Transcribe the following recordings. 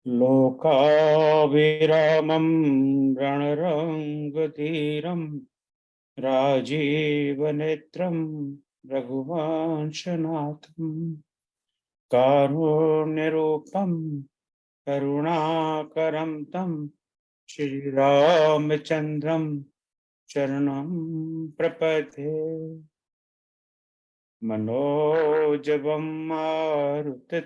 लोकाभिरामं रणरङ्गधीरं राजीवनेत्रं रघुवंशनाथं कारुण्यरूपं करुणाकरं तं श्रीरामचन्द्रं शरणं प्रपद्ये। मनोजवं मारुततुल्यवेगं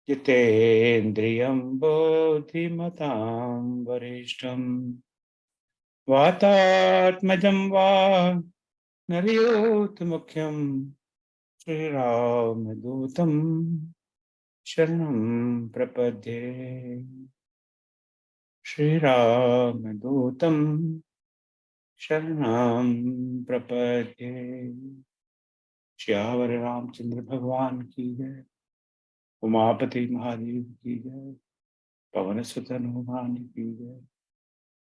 जितेन्द्रियं बुद्धिमतां वरिष्ठं वातात्मजं वा नरयूथमुख्यं श्रीरामदूतं शरणं प्रपद्ये। श्रीरामदूतं शरणं प्रपद्ये। श्यावर रामचंद्र भगवान की जय। उमापति महादेव की जय। पवन सुत हनुमान की जय।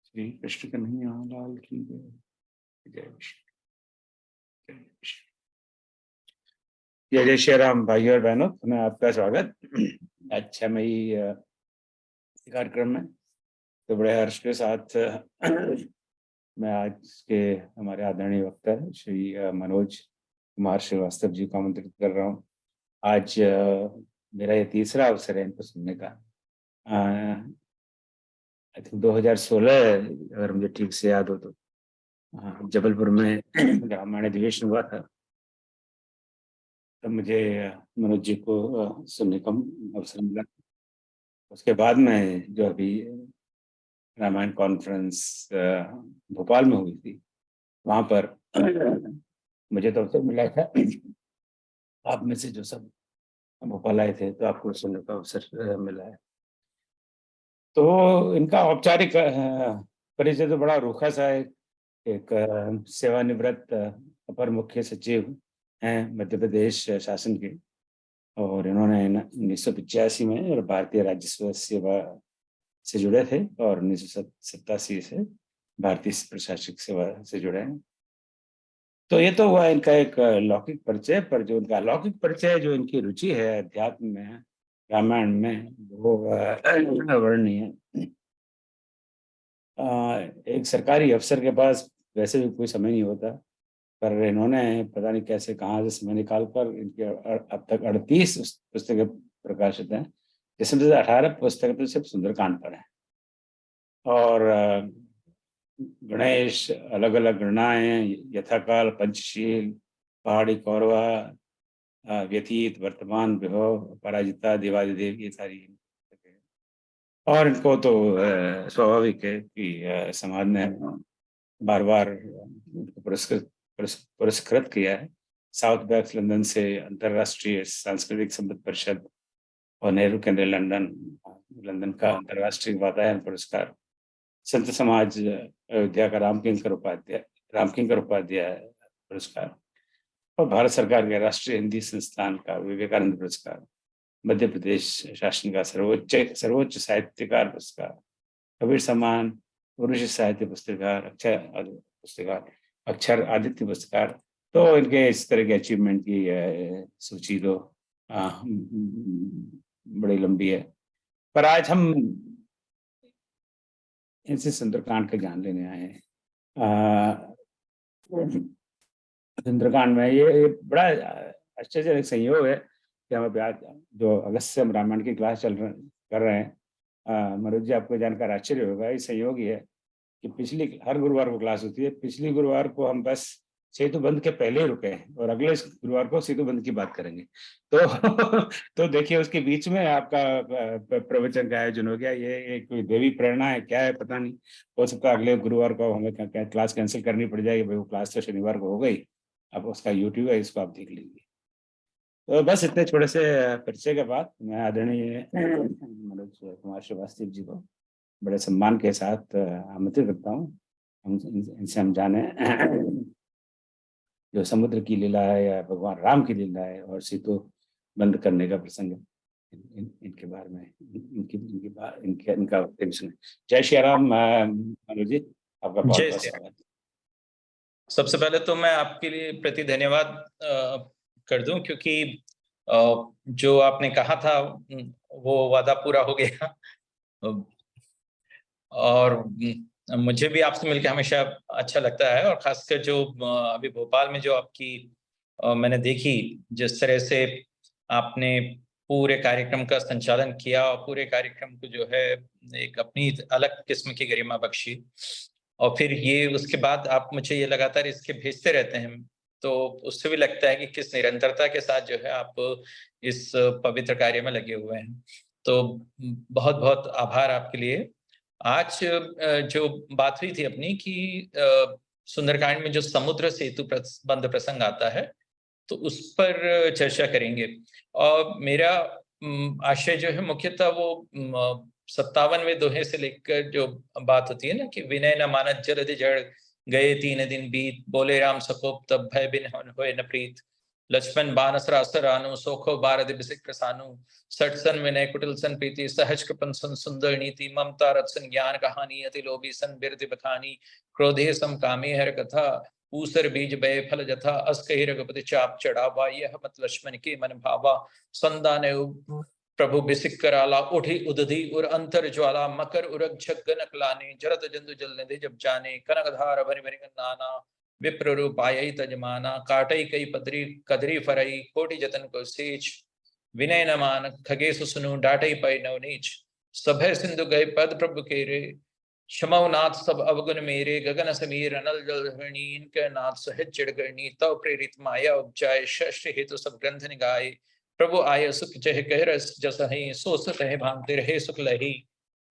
श्री कृष्ण कन्हैया लाल की जय। जय श्री जय जय श्री राम। भाई और बहनों, मैं आपका स्वागत अच्छा मई कार्यक्रम में। तो बड़े हर्ष के साथ मैं आज के हमारे आदरणीय वक्ता श्री मनोज कुमार श्रीवास्तव जी को आमंत्रित कर रहा हूँ। आज मेरा ये तीसरा अवसर है इनको सुनने का। आई थिंक 2016, अगर मुझे ठीक से याद हो तो, जबलपुर में रामायण अधिवेशन हुआ था। तब मुझे मनोज जी को सुनने का अवसर मिला। उसके बाद में जो अभी रामायण कॉन्फ्रेंस भोपाल में हुई थी, वहाँ पर मुझे तो अवसर मिला था। आप में से जो सब भोपाल आए थे तो आपको सुनने का अवसर मिला है। तो इनका औपचारिक परिचय तो बड़ा रूखा सा है। एक सेवानिवृत्त अपर मुख्य सचिव हैं मध्य प्रदेश शासन के, और इन्होंने 1985 में भारतीय राजस्व सेवा से जुड़े थे और 1987 से भारतीय प्रशासनिक सेवा से जुड़े हैं। तो ये तो हुआ इनका एक लौकिक परिचय, पर जो इनका अलौकिक परिचय, जो इनकी रुचि है अध्यात्म में, रामायण में, वो वर्णनीय है। एक सरकारी अफसर के पास वैसे भी कोई समय नहीं होता, पर इन्होंने पता नहीं कैसे कहाँ से समय निकालकर इनके अब तक 38 पुस्तकें प्रकाशित हैं, जिसमें से 18 पुस्तकें तो सिर्फ सुंदरकांड पर हैं। और गणेश अलग अलग गणनाएं, यथाकाल, पंचशील, पहाड़ी कौरवा, व्यतीत, वर्तमान, विभव, पराजिता, देवादिदेव, ये सारी। और इनको तो स्वाभाविक है कि समाज ने बार बार पुरस्कृत किया है। साउथ बैक्स लंदन से अंतर्राष्ट्रीय सांस्कृतिक संबंध परिषद और नेहरू केंद्र लंदन का अंतर्राष्ट्रीय वातायन पुरस्कार, संत समाज अयोध्या का रामकिंकर उपाध्याय पुरस्कार, और भारत सरकार के राष्ट्रीय हिंदी संस्थान का विवेकानंद पुरस्कार, मध्य प्रदेश शासन का सर्वोच्च साहित्यकार पुरस्कार, कबीर सम्मान, पुरुष साहित्य पुरस्कार, अक्षर आदित्य पुरस्कार। तो इनके इस तरह के अचीवमेंट की सूची तो बड़ी लंबी है, पर आज हम इनसे सुंदरकांड का ज्ञान लेने आए हैं। सुंदरकांड में ये बड़ा आश्चर्यजनक संयोग है कि हम अभी आज जो अगस्त से हम रामायण की क्लास कर रहे हैं। मनोज जी, आपको जानकर आश्चर्य होगा, ये संयोग ही है कि पिछली हर गुरुवार को क्लास होती है। पिछली गुरुवार को हम बस सेतु बंद के पहले ही रुके हैं और अगले गुरुवार को सेतु बंद की बात करेंगे। तो तो देखिए, उसके बीच में आपका प्रवचन का आयोजन हो गया। ये कोई देवी प्रेरणा है क्या है पता नहीं। हो सकता है अगले गुरुवार को हमें क्लास कैंसिल करनी पड़ जाएगी। भाई, वो क्लास तो शनिवार को हो गई, अब उसका यूट्यूब है, इसको आप देख लीजिए। तो बस इतने छोटे से परिचय के बाद मैं आदरणीय मनोज कुमार श्रीवास्तव जी को बड़े सम्मान के साथ आमंत्रित करता हूँ। इनसे हम जाने जो समुद्र की लीला है या भगवान राम की लीला है और सेतु बंद करने का प्रसंग है, इनके बारे में इनका वक्तव्य सुने। जय श्री राम। मनोज जी, आपका बहुत जय बहुत श्री स्वागत। सबसे पहले तो मैं आपके लिए प्रति धन्यवाद कर दूं, क्योंकि जो आपने कहा था वो वादा पूरा हो गया। और मुझे भी आपसे मिलकर हमेशा अच्छा लगता है, और खासकर जो अभी भोपाल में जो आपकी मैंने देखी जिस तरह से आपने पूरे कार्यक्रम का संचालन किया और पूरे कार्यक्रम को जो है एक अपनी अलग किस्म की गरिमा बख्शी, और फिर ये उसके बाद आप मुझे ये लगातार इसके भेजते रहते हैं, तो उससे भी लगता है कि किस निरंतरता के साथ जो है आप इस पवित्र कार्य में लगे हुए हैं। तो बहुत बहुत आभार आपके लिए। आज जो बात हुई थी अपनी कि सुंदरकांड में जो समुद्र सेतु बंध प्रसंग आता है, तो उस पर चर्चा करेंगे। और मेरा आशय जो है मुख्यतः वो 57वें दोहे से लेकर जो बात होती है ना कि विनय न मानत जलधि जड़ गए 3 दिन बीत, बोले राम सकोप तब भय बिन होए न प्रीत, लक्ष्मण बानसरा असर आनु सोखो बारद बिसिक प्रसानु, सठ सन विनय कुटिल सन प्रीति, सहज कृपन सन सुंदर नीति, ममता रत्सन ज्ञान कहानी, अति लोभी सन बिरति बखानी, क्रोधे सम कामे हर कथा, ऊसर बीज बय फल जथा, अस कहि रघुपति चाप चढ़ावा, यह मत लक्ष्मण के मन भावा, संदान प्रभु बिसिक कराला, उठी उदधि उर अंतर ज्वाला, मकर उरग झगनक लाने, जरत जंतु जल निधि जब जाने, कनकधार भरि भरि नाना, विप्र रूप आयई तजमाना, काटई कई पदरी कदरी फरई, कोटि जतन को सेच, विनय न मान खगेसु सुनु, डाटई पै नवनीच, सभय सिंधु गए पद प्रभु केरे, क्षमवनाथ सब अवगुण मेरे, गगन समीर अनल जल धरणी, इनके नाथ सहज चिड़गरनी, तव प्रेरित माया उपजाय, शस्त्र हेतु सब ग्रंथ निगाए, प्रभु आय सुख चह कह रस जसहि, सो सुख है भांति रहे सुख लही,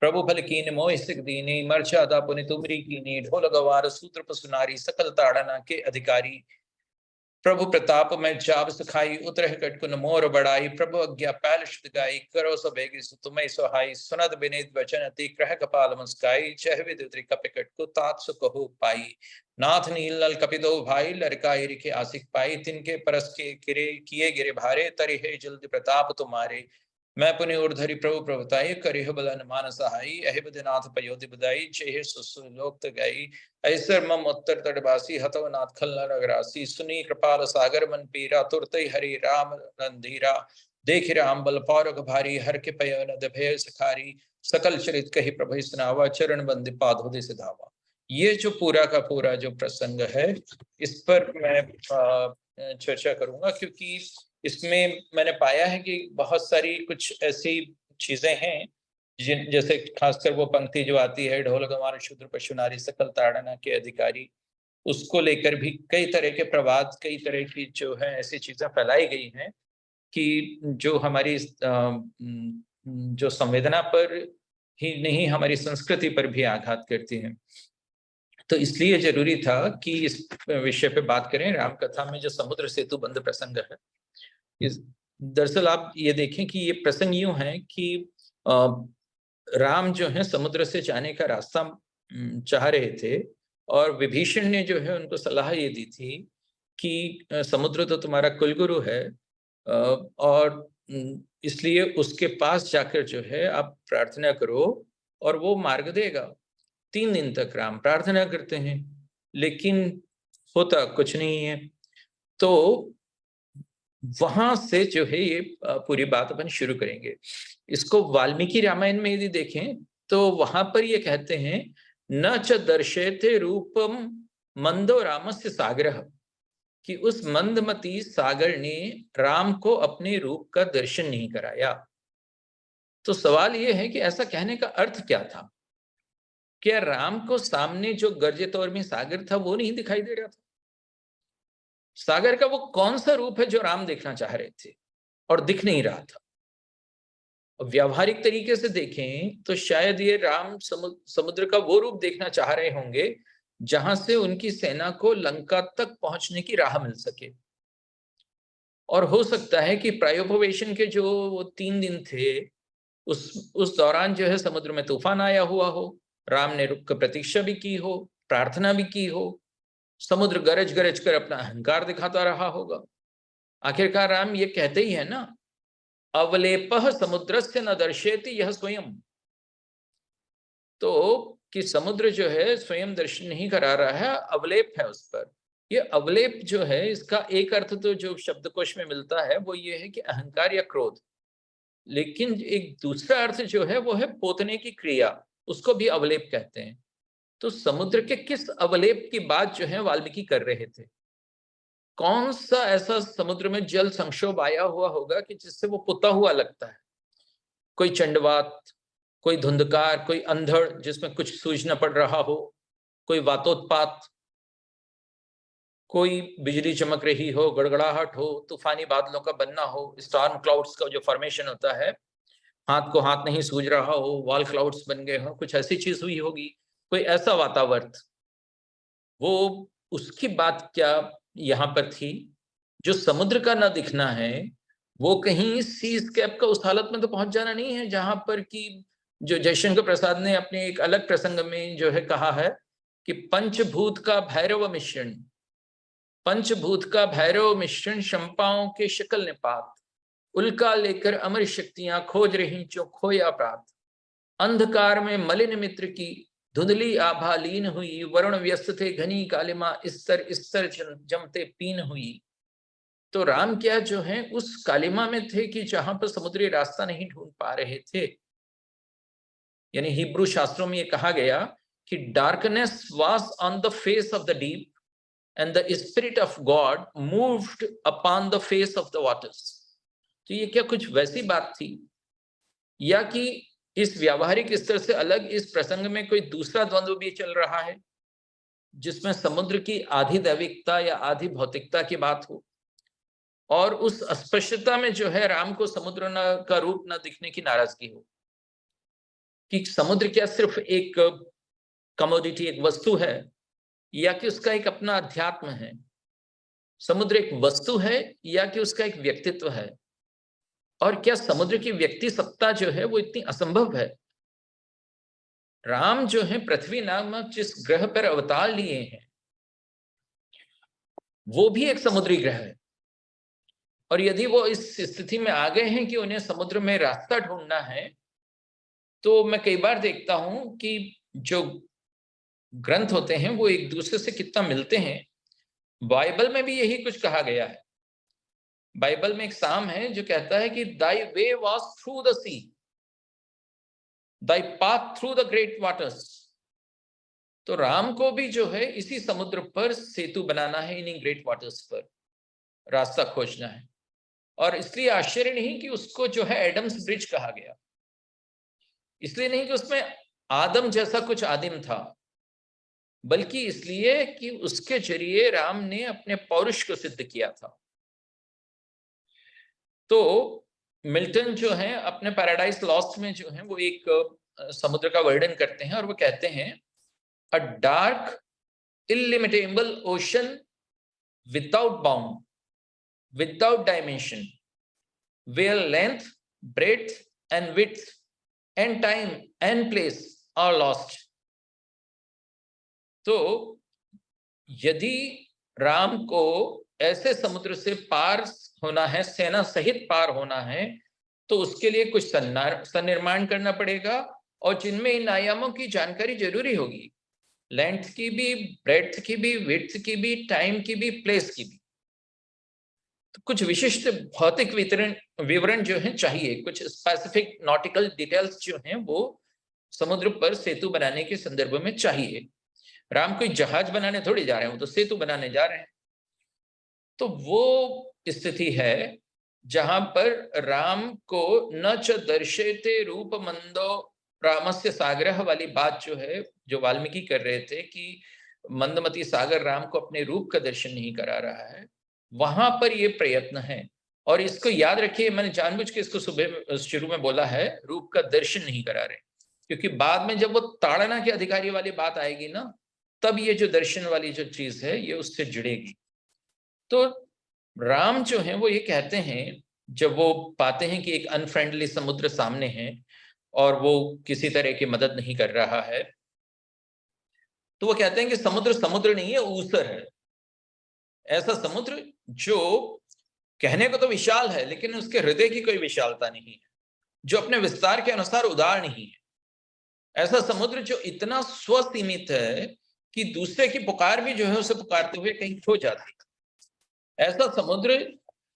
प्रभु भल कीन मोहि सिक दीने, मर्यादा पुनि तुमरी कीने, ढोल गवार सूत्र पसुनारी, सकल ताड़ना के अधिकारी, प्रभु प्रताप में जाब सुखाई, उतरह कटकुन मोर बढ़ाई, प्रभु अज्ञा पैल शुद्ध गाई, करो सब बेगी तुम्हें सुहाई, सुनद बिनीत वचन अति, क्रह कपाल मुस्काई, चह विद्युत्री कपिकट को तात सुकहो पाई, नाथ नील नल कपिदो भाई, लड़काई रिखे आसिक पाई, तिनके परस के किरे किए गिरे भारे, तरि है जल्द प्रताप तुम्हारे, मैं पुनि उर्धरि प्रभु प्रभुताई, करिह बलन मान सहाई, अहिबदनाथ पयोधि बदाई, चेह सुलोक गई, ऐसर मम उत्तर तटवासी, हतव नाथ खल नरग्रासी, सुनी कृपाल सागर मन पीरा, तुरत हरि राम रंधीरा, देख राम बल पौरख भारी, हर के पयन भय सखारी, सकल चरित कही प्रभु सुनावा, चरण बंदि पादों से धावा। ये जो पूरा का पूरा जो प्रसंग है, इस पर मैं चर्चा करूंगा, क्योंकि इसमें मैंने पाया है कि बहुत सारी कुछ ऐसी चीजें हैं जैसे खासकर वो पंक्ति जो आती है, ढोल गंवार शूद्र पशु नारी सकल ताड़ना के अधिकारी, उसको लेकर भी कई तरह के प्रवाद, कई तरह की जो है ऐसी चीजें फैलाई गई हैं कि जो हमारी जो संवेदना पर ही नहीं, हमारी संस्कृति पर भी आघात करती हैं। तो इसलिए जरूरी था कि इस विषय पे बात करें। राम कथा में जो समुद्र सेतु बंध प्रसंग है, दरअसल आप ये देखें कि ये प्रसंग यूं है कि राम जो है समुद्र से जाने का रास्ता चाह रहे थे, और विभीषण ने जो है उनको सलाह ये दी थी कि समुद्र तो तुम्हारा कुलगुरु है, और इसलिए उसके पास जाकर जो है आप प्रार्थना करो और वो मार्ग देगा। 3 दिन तक राम प्रार्थना करते हैं, लेकिन होता कुछ नहीं है। तो वहां से जो है ये पूरी बात अपन शुरू करेंगे। इसको वाल्मीकि रामायण में यदि देखें तो वहां पर ये कहते हैं, न च दर्शेते रूपम मंदो रामस्य सागरः, कि उस मंदमती सागर ने राम को अपने रूप का दर्शन नहीं कराया। तो सवाल ये है कि ऐसा कहने का अर्थ क्या था? क्या राम को सामने जो गर्जित और में सागर था वो नहीं दिखाई दे रहा था? सागर का वो कौन सा रूप है जो राम देखना चाह रहे थे और दिख नहीं रहा था? व्यावहारिक तरीके से देखें तो शायद ये राम समुद्र का वो रूप देखना चाह रहे होंगे जहां से उनकी सेना को लंका तक पहुंचने की राह मिल सके। और हो सकता है कि प्रायोपवेशन के जो वो 3 दिन थे, उस दौरान जो है समुद्र में तूफान आया हुआ हो, राम ने रुक कर प्रतीक्षा भी की हो, प्रार्थना भी की हो, समुद्र गरज गरज कर अपना अहंकार दिखाता रहा होगा। आखिरकार राम ये कहते ही है ना, अवलेपः समुद्रस्य न दर्शेति यह स्वयं। तो कि समुद्र जो है स्वयं दर्शन नहीं करा रहा है, अवलेप है उस पर। ये अवलेप जो है, इसका एक अर्थ तो जो शब्दकोश में मिलता है वो ये है कि अहंकार या क्रोध, लेकिन एक दूसरा अर्थ जो है वो है पोतने की क्रिया, उसको भी अवलेप कहते हैं। तो समुद्र के किस अवलेप की बात जो है वाल्मीकि कर रहे थे? कौन सा ऐसा समुद्र में जल संक्षोभ आया हुआ होगा कि जिससे वो पुता हुआ लगता है? कोई चंडवात, कोई धुंधकार, कोई अंधड़ जिसमें कुछ सूझ न पड़ रहा हो, कोई वातोत्पात, कोई बिजली चमक रही हो, गड़गड़ाहट हो, तूफानी बादलों का बनना हो, स्टॉर्म क्लाउड्स का जो फॉर्मेशन होता है, हाथ को हाथ नहीं सूझ रहा हो, वॉल क्लाउड्स बन गए हो, कुछ ऐसी चीज हुई होगी, कोई ऐसा वातावरण, वो उसकी बात क्या यहाँ पर थी? जो समुद्र का ना दिखना है, वो कहीं सी स्केप का उस हालत में तो पहुंच जाना नहीं है जहां पर कि जो जयशंकर प्रसाद ने अपने एक अलग प्रसंग में जो है कहा है कि पंचभूत का भैरव मिश्रण, पंचभूत का भैरव मिश्रण, शंपाओं के शकल निपात, उल्का लेकर अमर शक्तियां खोज रही जो खोया प्रात, अंधकार में मलिन मित्र की धुंधली आभा लीन हुई, वरुण व्यस्त थे घनी कालिमा, स्तर स्तर जमते पीन हुई। तो राम क्या जो है उस कालिमा में थे कि जहां पर समुद्री रास्ता नहीं ढूंढ पा रहे थे। यानी हिब्रू शास्त्रों में ये कहा गया कि darkness was on the face of the deep and the spirit of God moved upon the face of the waters। तो ये क्या कुछ वैसी बात थी, या कि इस व्यावहारिक स्तर से अलग इस प्रसंग में कोई दूसरा द्वंद्व भी चल रहा है जिसमें समुद्र की आधी दैविकता या आधी भौतिकता की बात हो, और उस अस्पष्टता में जो है राम को समुद्र का रूप न दिखने की नाराजगी हो कि समुद्र क्या सिर्फ एक कमोडिटी, एक वस्तु है, या कि उसका एक अपना अध्यात्म है? समुद्र एक वस्तु है या कि उसका एक व्यक्तित्व है? और क्या समुद्र की व्यक्ति सत्ता जो है वो इतनी असंभव है? राम जो है पृथ्वी नामक जिस ग्रह पर अवतार लिए हैं वो भी एक समुद्री ग्रह है, और यदि वो इस स्थिति में आ गए हैं कि उन्हें समुद्र में रास्ता ढूंढना है, तो मैं कई बार देखता हूं कि जो ग्रंथ होते हैं वो एक दूसरे से कितना मिलते हैं। बाइबल में भी यही कुछ कहा गया है। बाइबल में एक साम है जो कहता है कि thy way was through the sea, thy path through the great waters. तो राम को भी जो है इसी समुद्र पर सेतु बनाना है, इन्हीं ग्रेट वाटर्स पर रास्ता खोजना है। और इसलिए आश्चर्य नहीं कि उसको जो है एडम्स ब्रिज कहा गया, इसलिए नहीं कि उसमें आदम जैसा कुछ आदिम था, बल्कि इसलिए कि उसके जरिए राम ने अपने पौरुष को सिद्ध किया था। तो मिल्टन जो है अपने पैराडाइज लॉस्ट में जो है वो एक समुद्र का वर्णन करते हैं और वो कहते हैं a dark illimitable ocean without bound, without dimension, where length, breadth and width and time and place are lost. तो यदि राम को ऐसे समुद्र से पार होना है, सेना सहित पार होना है, तो उसके लिए कुछ सन्निर्माण करना पड़ेगा, और जिनमें इन आयामों की जानकारी जरूरी होगी, लेंथ की भी, ब्रेड्थ की भी, विड्थ की भी, टाइम की भी, प्लेस की भी। तो कुछ विशिष्ट भौतिक विवरण जो है चाहिए, कुछ स्पेसिफिक नॉटिकल डिटेल्स जो हैं वो समुद्र पर सेतु बनाने के संदर्भ में चाहिए। राम कोई जहाज बनाने थोड़ी जा रहे हैं, वो तो सेतु बनाने जा रहे हैं। तो वो स्थिति है जहां पर राम को न च दर्शेते रूप मंदो रामस्य सागरः वाली बात जो है, जो वाल्मीकि कर रहे थे कि मंदमती सागर राम को अपने रूप का दर्शन नहीं करा रहा है, वहां पर ये प्रयत्न है। और इसको याद रखिए, मैंने जानबूझ के इसको सुबह शुरू में बोला है, रूप का दर्शन नहीं करा रहे, क्योंकि बाद में जब वो ताड़ना के अधिकारी वाली बात आएगी ना, तब ये जो दर्शन वाली जो चीज है ये उससे जुड़ेगी। तो राम जो है वो ये कहते हैं, जब वो पाते हैं कि एक अनफ्रेंडली समुद्र सामने है और वो किसी तरह की मदद नहीं कर रहा है, तो वो कहते हैं कि समुद्र समुद्र नहीं है, ऊसर है। ऐसा समुद्र जो कहने को तो विशाल है लेकिन उसके हृदय की कोई विशालता नहीं है, जो अपने विस्तार के अनुसार उदार नहीं है। ऐसा समुद्र जो इतना स्वसीमित है कि दूसरे की पुकार भी जो है उसे पुकारते हुए कहीं खो जाती है। ऐसा समुद्र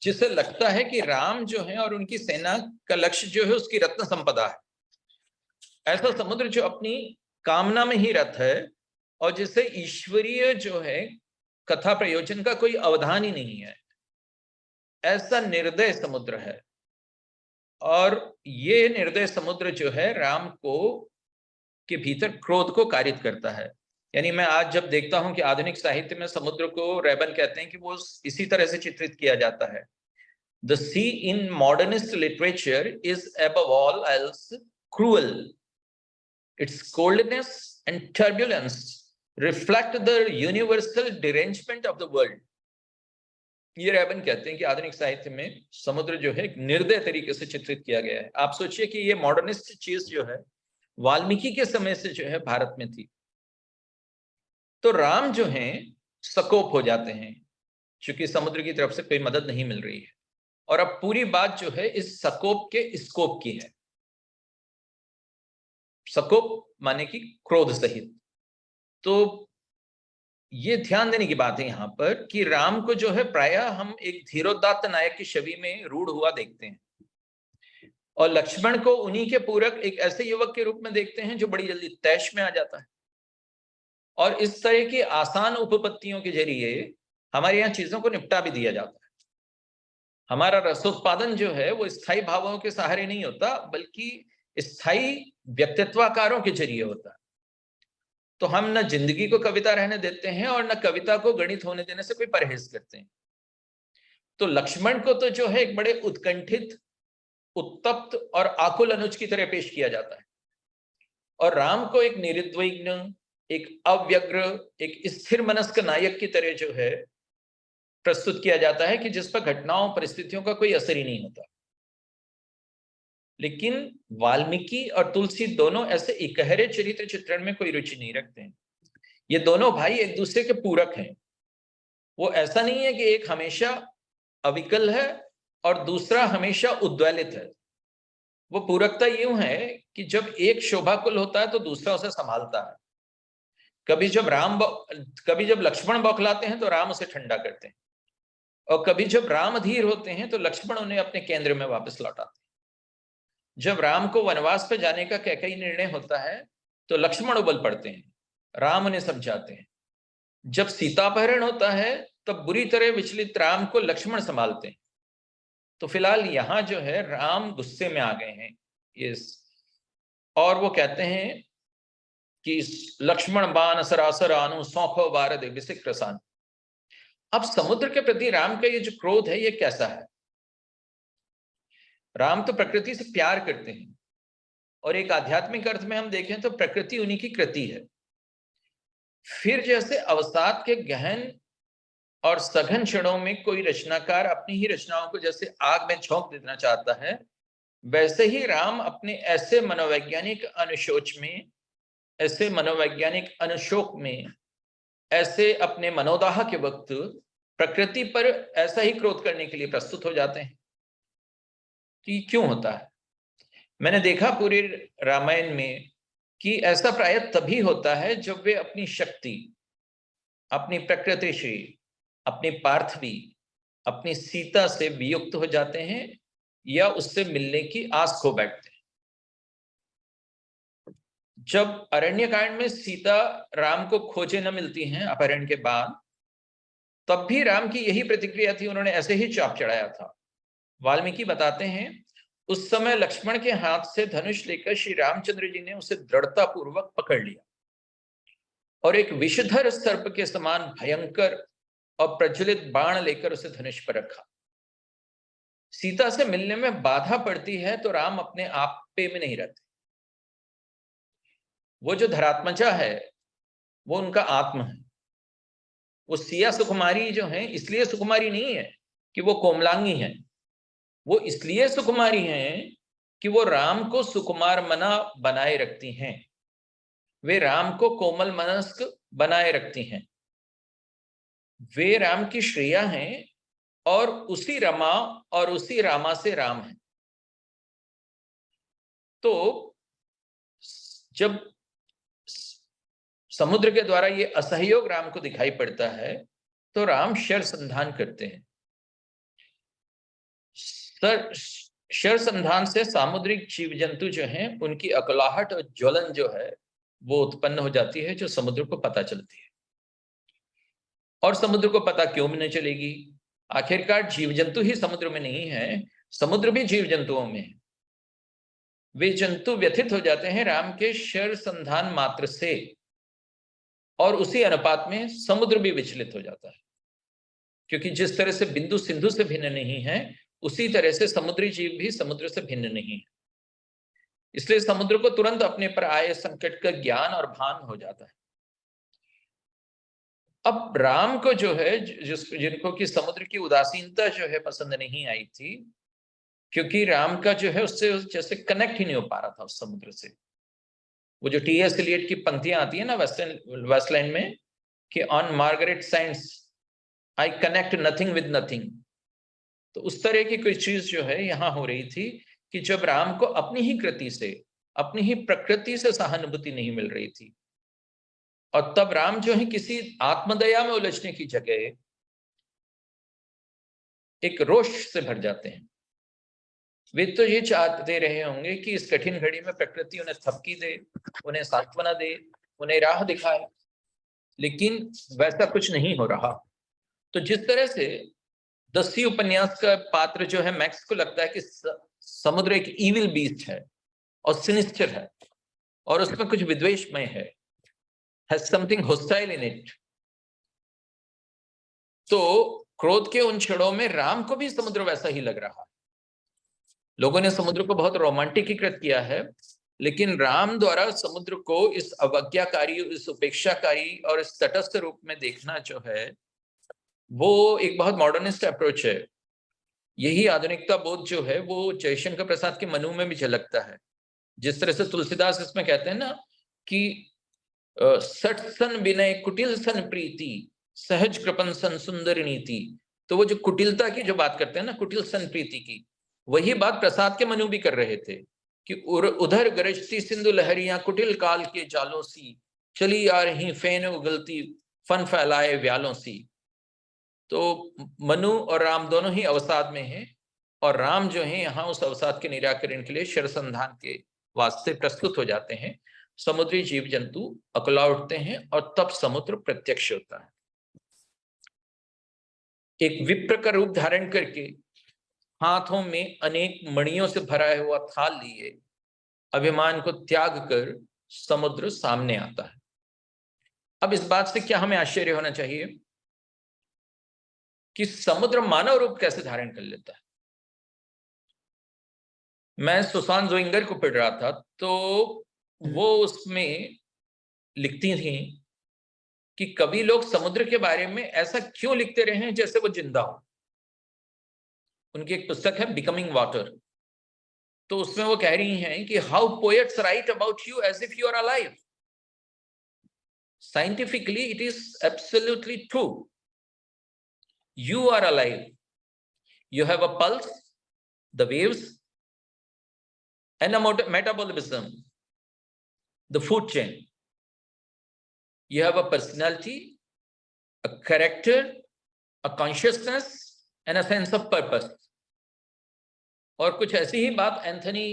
जिसे लगता है कि राम जो है और उनकी सेना का लक्ष्य जो है उसकी रत्न संपदा है, ऐसा समुद्र जो अपनी कामना में ही रत है और जिसे ईश्वरीय जो है कथा प्रयोजन का कोई अवधान ही नहीं है, ऐसा निर्दय समुद्र है। और ये निर्दय समुद्र जो है राम को के भीतर क्रोध को कारित करता है। यानी मैं आज जब देखता हूं कि आधुनिक साहित्य में समुद्र को रेबन कहते हैं कि वो इसी तरह से चित्रित किया जाता है। The sea in modernist literature is above all else cruel. Its coldness and turbulence reflect the universal derangement of the world. ये रेबन कहते हैं कि आधुनिक साहित्य में समुद्र जो है एक निर्दय तरीके से चित्रित किया गया है। आप सोचिए कि ये मॉडर्निस्ट चीज जो है वाल्मीकि के समय से जो है भारत में थी। तो राम जो हैं सकोप हो जाते हैं क्योंकि समुद्र की तरफ से कोई मदद नहीं मिल रही है। और अब पूरी बात जो है इस सकोप के स्कोप की है। सकोप माने कि क्रोध सहित। तो ये ध्यान देने की बात है यहां पर कि राम को जो है प्रायः हम एक धीरोदात्त नायक की छवि में रूढ़ हुआ देखते हैं और लक्ष्मण को उन्हीं के पूरक एक ऐसे युवक के रूप में देखते हैं जो बड़ी जल्दी तैश में आ जाता है। और इस तरह की आसान उपपत्तियों के जरिए हमारे यहाँ चीजों को निपटा भी दिया जाता है। हमारा रसोत्पादन जो है वो स्थायी भावों के सहारे नहीं होता बल्कि स्थायी व्यक्तित्वाकारों के जरिए होता है। तो हम न जिंदगी को कविता रहने देते हैं और न कविता को गणित होने देने से कोई परहेज करते हैं। तो लक्ष्मण को तो जो है एक बड़े उत्कंठित, उत्तप्त और आकुल अनुज की तरह पेश किया जाता है और राम को एक निरुद्विग्न, एक अव्यग्र, एक स्थिर मनस्क नायक की तरह जो है प्रस्तुत किया जाता है कि जिस पर घटनाओं परिस्थितियों का कोई असर ही नहीं होता। लेकिन वाल्मीकि और तुलसी दोनों ऐसे इकहरे चरित्र चित्रण में कोई रुचि नहीं रखते हैं। ये दोनों भाई एक दूसरे के पूरक हैं। वो ऐसा नहीं है कि एक हमेशा अविकल है और दूसरा हमेशा उद्वेलित है। वो पूरकता यूं है कि जब एक शोभाकुल होता है तो दूसरा उसे संभालता है। कभी जब लक्ष्मण बौखलाते हैं तो राम उसे ठंडा करते हैं और कभी जब राम अधीर होते हैं तो लक्ष्मण उन्हें अपने केंद्र में वापस लौटाते हैं। जब राम को वनवास पर जाने का कैकई निर्णय होता है तो लक्ष्मण उबल पड़ते हैं, राम उन्हें समझाते हैं। जब सीतापहरण होता है तब बुरी तरह विचलित राम को लक्ष्मण संभालते हैं। तो फिलहाल यहां जो है राम गुस्से में आ गए हैं और वो कहते हैं कि लक्ष्मण बाण सरासर आनु सौखो बारद विसिक्रसान। अब समुद्र के प्रति राम का ये जो क्रोध है ये कैसा है? राम तो प्रकृति से प्यार करते हैं और एक आध्यात्मिक अर्थ में हम देखें तो प्रकृति उन्हीं की कृति है। फिर जैसे अवसाद के गहन और सघन क्षणों में कोई रचनाकार अपनी ही रचनाओं को जैसे आग में झोंक देना चाहता है, वैसे ही राम अपने ऐसे मनोवैज्ञानिक अनुशोच में, ऐसे मनोवैज्ञानिक अनुशोक में, ऐसे अपने मनोदाह के वक्त प्रकृति पर ऐसा ही क्रोध करने के लिए प्रस्तुत हो जाते हैं। तो ये क्यों होता है? मैंने देखा पूरे रामायण में कि ऐसा प्रायः तभी होता है जब वे अपनी शक्ति, अपनी प्रकृति से, अपनी पार्थवी, अपनी सीता से वियुक्त हो जाते हैं या उससे मिलने की आस खो बैठते हैं। जब अरण्यकांड में सीता राम को खोजे न मिलती हैं अपहरण के बाद, तब भी राम की यही प्रतिक्रिया थी, उन्होंने ऐसे ही चाप चढ़ाया था। वाल्मीकि बताते हैं उस समय लक्ष्मण के हाथ से धनुष लेकर श्री रामचंद्र जी ने उसे दृढ़ता पूर्वक पकड़ लिया और एक विषधर सर्प के समान भयंकर और प्रज्वलित बाण लेकर उसे धनुष पर रखा। सीता से मिलने में बाधा पड़ती है तो राम अपने आप पे में नहीं रहते। वो जो धरात्मजा है वो उनका आत्म है। वो सिया सुकुमारी जो है इसलिए सुकुमारी नहीं है कि वो कोमलांगी है, वो इसलिए सुकुमारी हैं कि वो राम को सुकुमार मना बनाए रखती हैं, वे राम को कोमल मनस्क बनाए रखती हैं, वे राम की श्रेया हैं और उसी रमा और उसी रामा से राम है। तो जब समुद्र के द्वारा ये असहयोग राम को दिखाई पड़ता है, तो राम शर संधान करते हैं। शर संधान से सामुद्रिक जीव जंतु जो हैं उनकी अकलाहट और ज्वलन जो है वो उत्पन्न हो जाती है, जो समुद्र को पता चलती है। और समुद्र को पता क्यों नहीं चलेगी? आखिरकार जीव जंतु ही समुद्र में नहीं है, समुद्र भी जीव जंतुओं में है। वे जंतु व्यथित हो जाते हैं राम के शर संधान मात्र से, और उसी अनुपात में समुद्र भी विचलित हो जाता है, क्योंकि जिस तरह से बिंदु सिंधु से भिन्न नहीं है, उसी तरह से समुद्री जीव भी समुद्र से भिन्न नहीं है। इसलिए समुद्र को तुरंत अपने पर आए संकट का ज्ञान और भान हो जाता है। अब राम को जो है, जिनको कि समुद्र की उदासीनता जो है पसंद नहीं आई थी, क्योंकि राम का जो है उससे जैसे कनेक्ट ही नहीं हो पा रहा था उस समुद्र से। वो जो टी.एस. एलियट की पंक्तियां आती है ना वेस्टलैंड में, कि on Margaret science I connect nothing with nothing, तो उस तरह की कोई चीज जो है यहां हो रही थी कि जब राम को अपनी ही कृति से, अपनी ही प्रकृति से सहानुभूति नहीं मिल रही थी, और तब राम जो है किसी आत्मदया में उलझने की जगह एक रोष से भर जाते हैं। वे तो ये चाहते रहे होंगे कि इस कठिन घड़ी में प्रकृति उन्हें थपकी दे, उन्हें सांत्वना दे, उन्हें राह दिखाए, लेकिन वैसा कुछ नहीं हो रहा। तो जिस तरह से 10वीं उपन्यास का पात्र जो है, मैक्स को लगता है कि समुद्र एक इविल बीस्ट है और सिनिस्टर है, और उसमें कुछ विद्वेषमय है, has something hostile in it। तो क्रोध के उन क्षणों में राम को भी समुद्र वैसा ही लग रहा है। लोगों ने समुद्र को बहुत रोमांटिकीकृत किया है, लेकिन राम द्वारा समुद्र को इस अवज्ञाकारी, इस उपेक्षाकारी और इस तटस्थ रूप में देखना जो है, वो एक बहुत मॉडर्निस्ट अप्रोच है। यही आधुनिकता बोध जो है वो जयशंकर प्रसाद के मनु में भी झलकता है। जिस तरह से तुलसीदास इसमें कहते हैं ना कि सठ सन विनय कुटिल सन प्रीति, सहज कृपन सन सुंदर नीति। तो वो जो कुटिलता की जो बात करते हैं ना, कुटिल सन प्रीति की, वही बात प्रसाद के मनु भी कर रहे थे कि उधर गरजती सिंधु लहरियां कुटिल काल के जालों सी, चली आ रही फेन उगलती फन फैलाए व्यालों सी। तो मनु और राम दोनों ही अवसाद में हैं, और राम जो है यहाँ उस अवसाद के निराकरण के लिए शरसंधान के वास्ते प्रस्तुत हो जाते हैं। समुद्री जीव जंतु अकुला उठते हैं, और तब समुद्र प्रत्यक्ष होता है। एक विप्र का रूप धारण करके हाथों में अनेक मणियों से भरा हुआ थाल लिए अभिमान को त्याग कर समुद्र सामने आता है। अब इस बात से क्या हमें आश्चर्य होना चाहिए कि समुद्र मानव रूप कैसे धारण कर लेता है। मैं सुसान जोइंगर को पढ़ रहा था, तो वो उसमें लिखती थी कि कभी लोग समुद्र के बारे में ऐसा क्यों लिखते रहे हैं जैसे वो जिंदा हो। उनकी एक पुस्तक है बिकमिंग वाटर, तो उसमें वो कह रही हैं कि how poets write about you as if you are alive. Scientifically it is absolutely true, you are alive, you have a pulse, the waves, and a metabolism, the food chain. You have a personality, a character, a consciousness, and a sense of purpose. और कुछ ऐसी ही बात Anthony